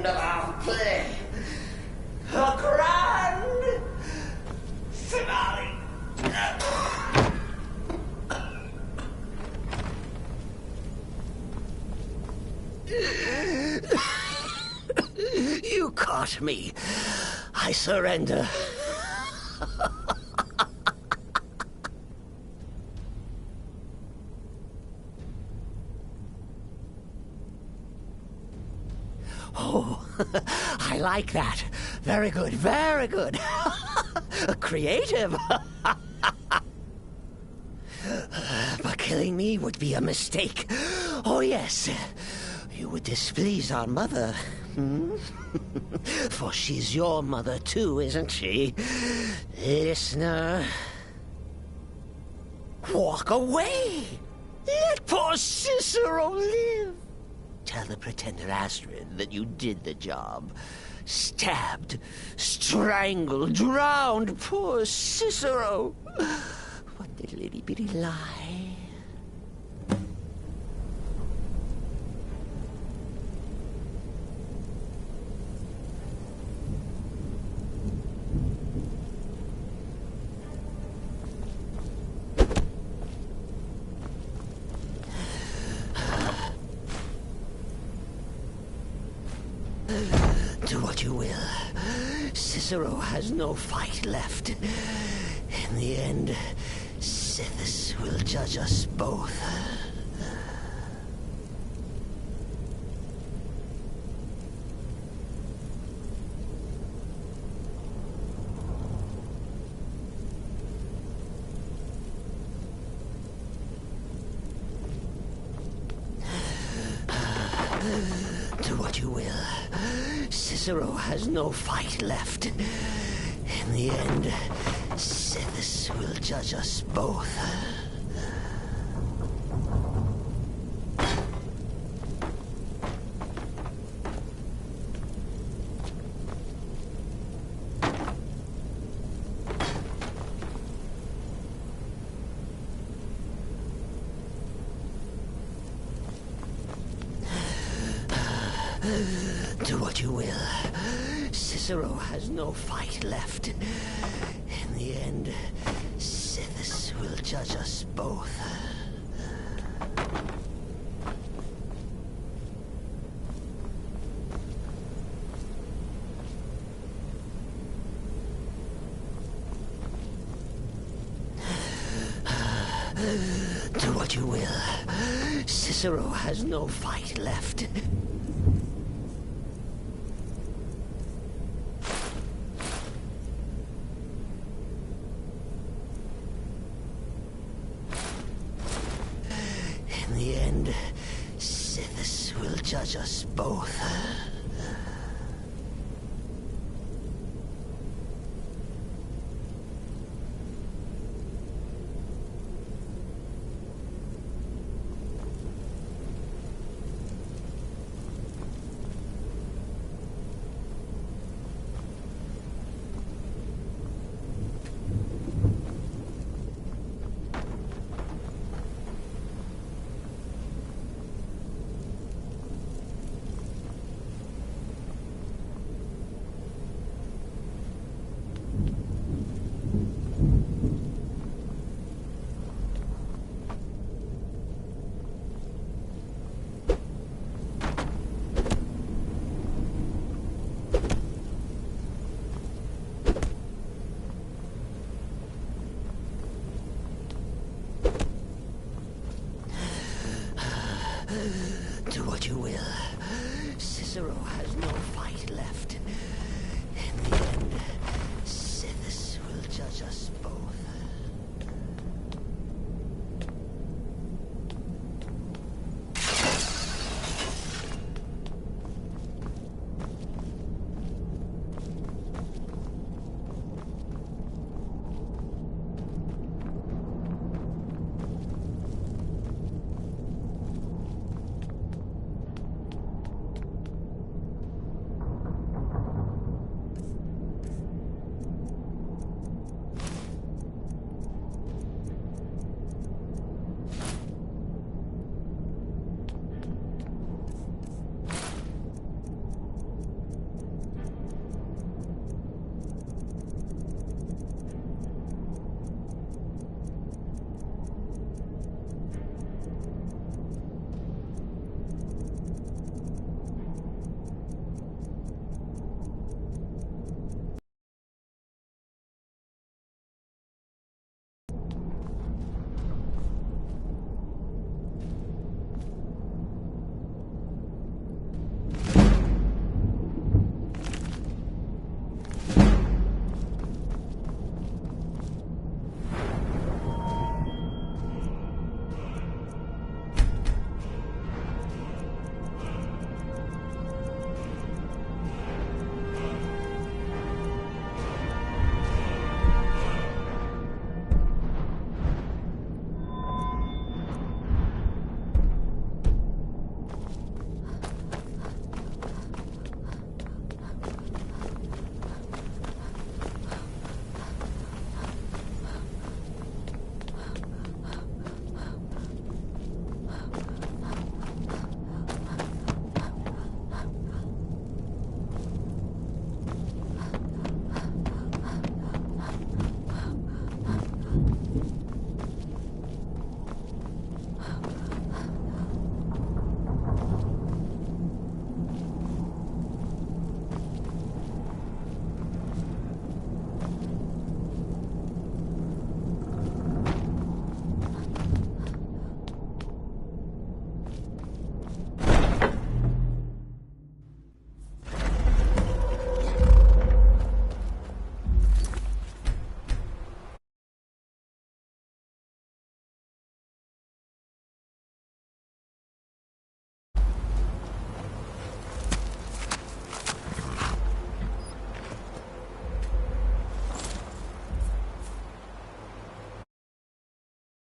end of our play. A grand finale. You caught me. I surrender. Oh, I like that. Very good, very good. Creative. But killing me would be a mistake. Oh, yes. You would displease our mother. Hmm? For she's your mother too, isn't she? Listener. Walk away. Let poor Cicero live. Tell the pretender Astrid that you did the job. Stabbed, strangled, drowned poor Cicero. What little itty bitty lie. Do what you will. Cicero has no fight left. In the end, Sithis will judge us both. Do what you will. Cicero has no fight left. In the end, Sithis will judge us both. Do what you will. Cicero has no fight left. In the end, Sithis will judge us both. Do what you will. Cicero has no fight left. In the end, Sithis will judge us both. Do what you will. Cicero has no fight left. In the end, Sithis will judge us both.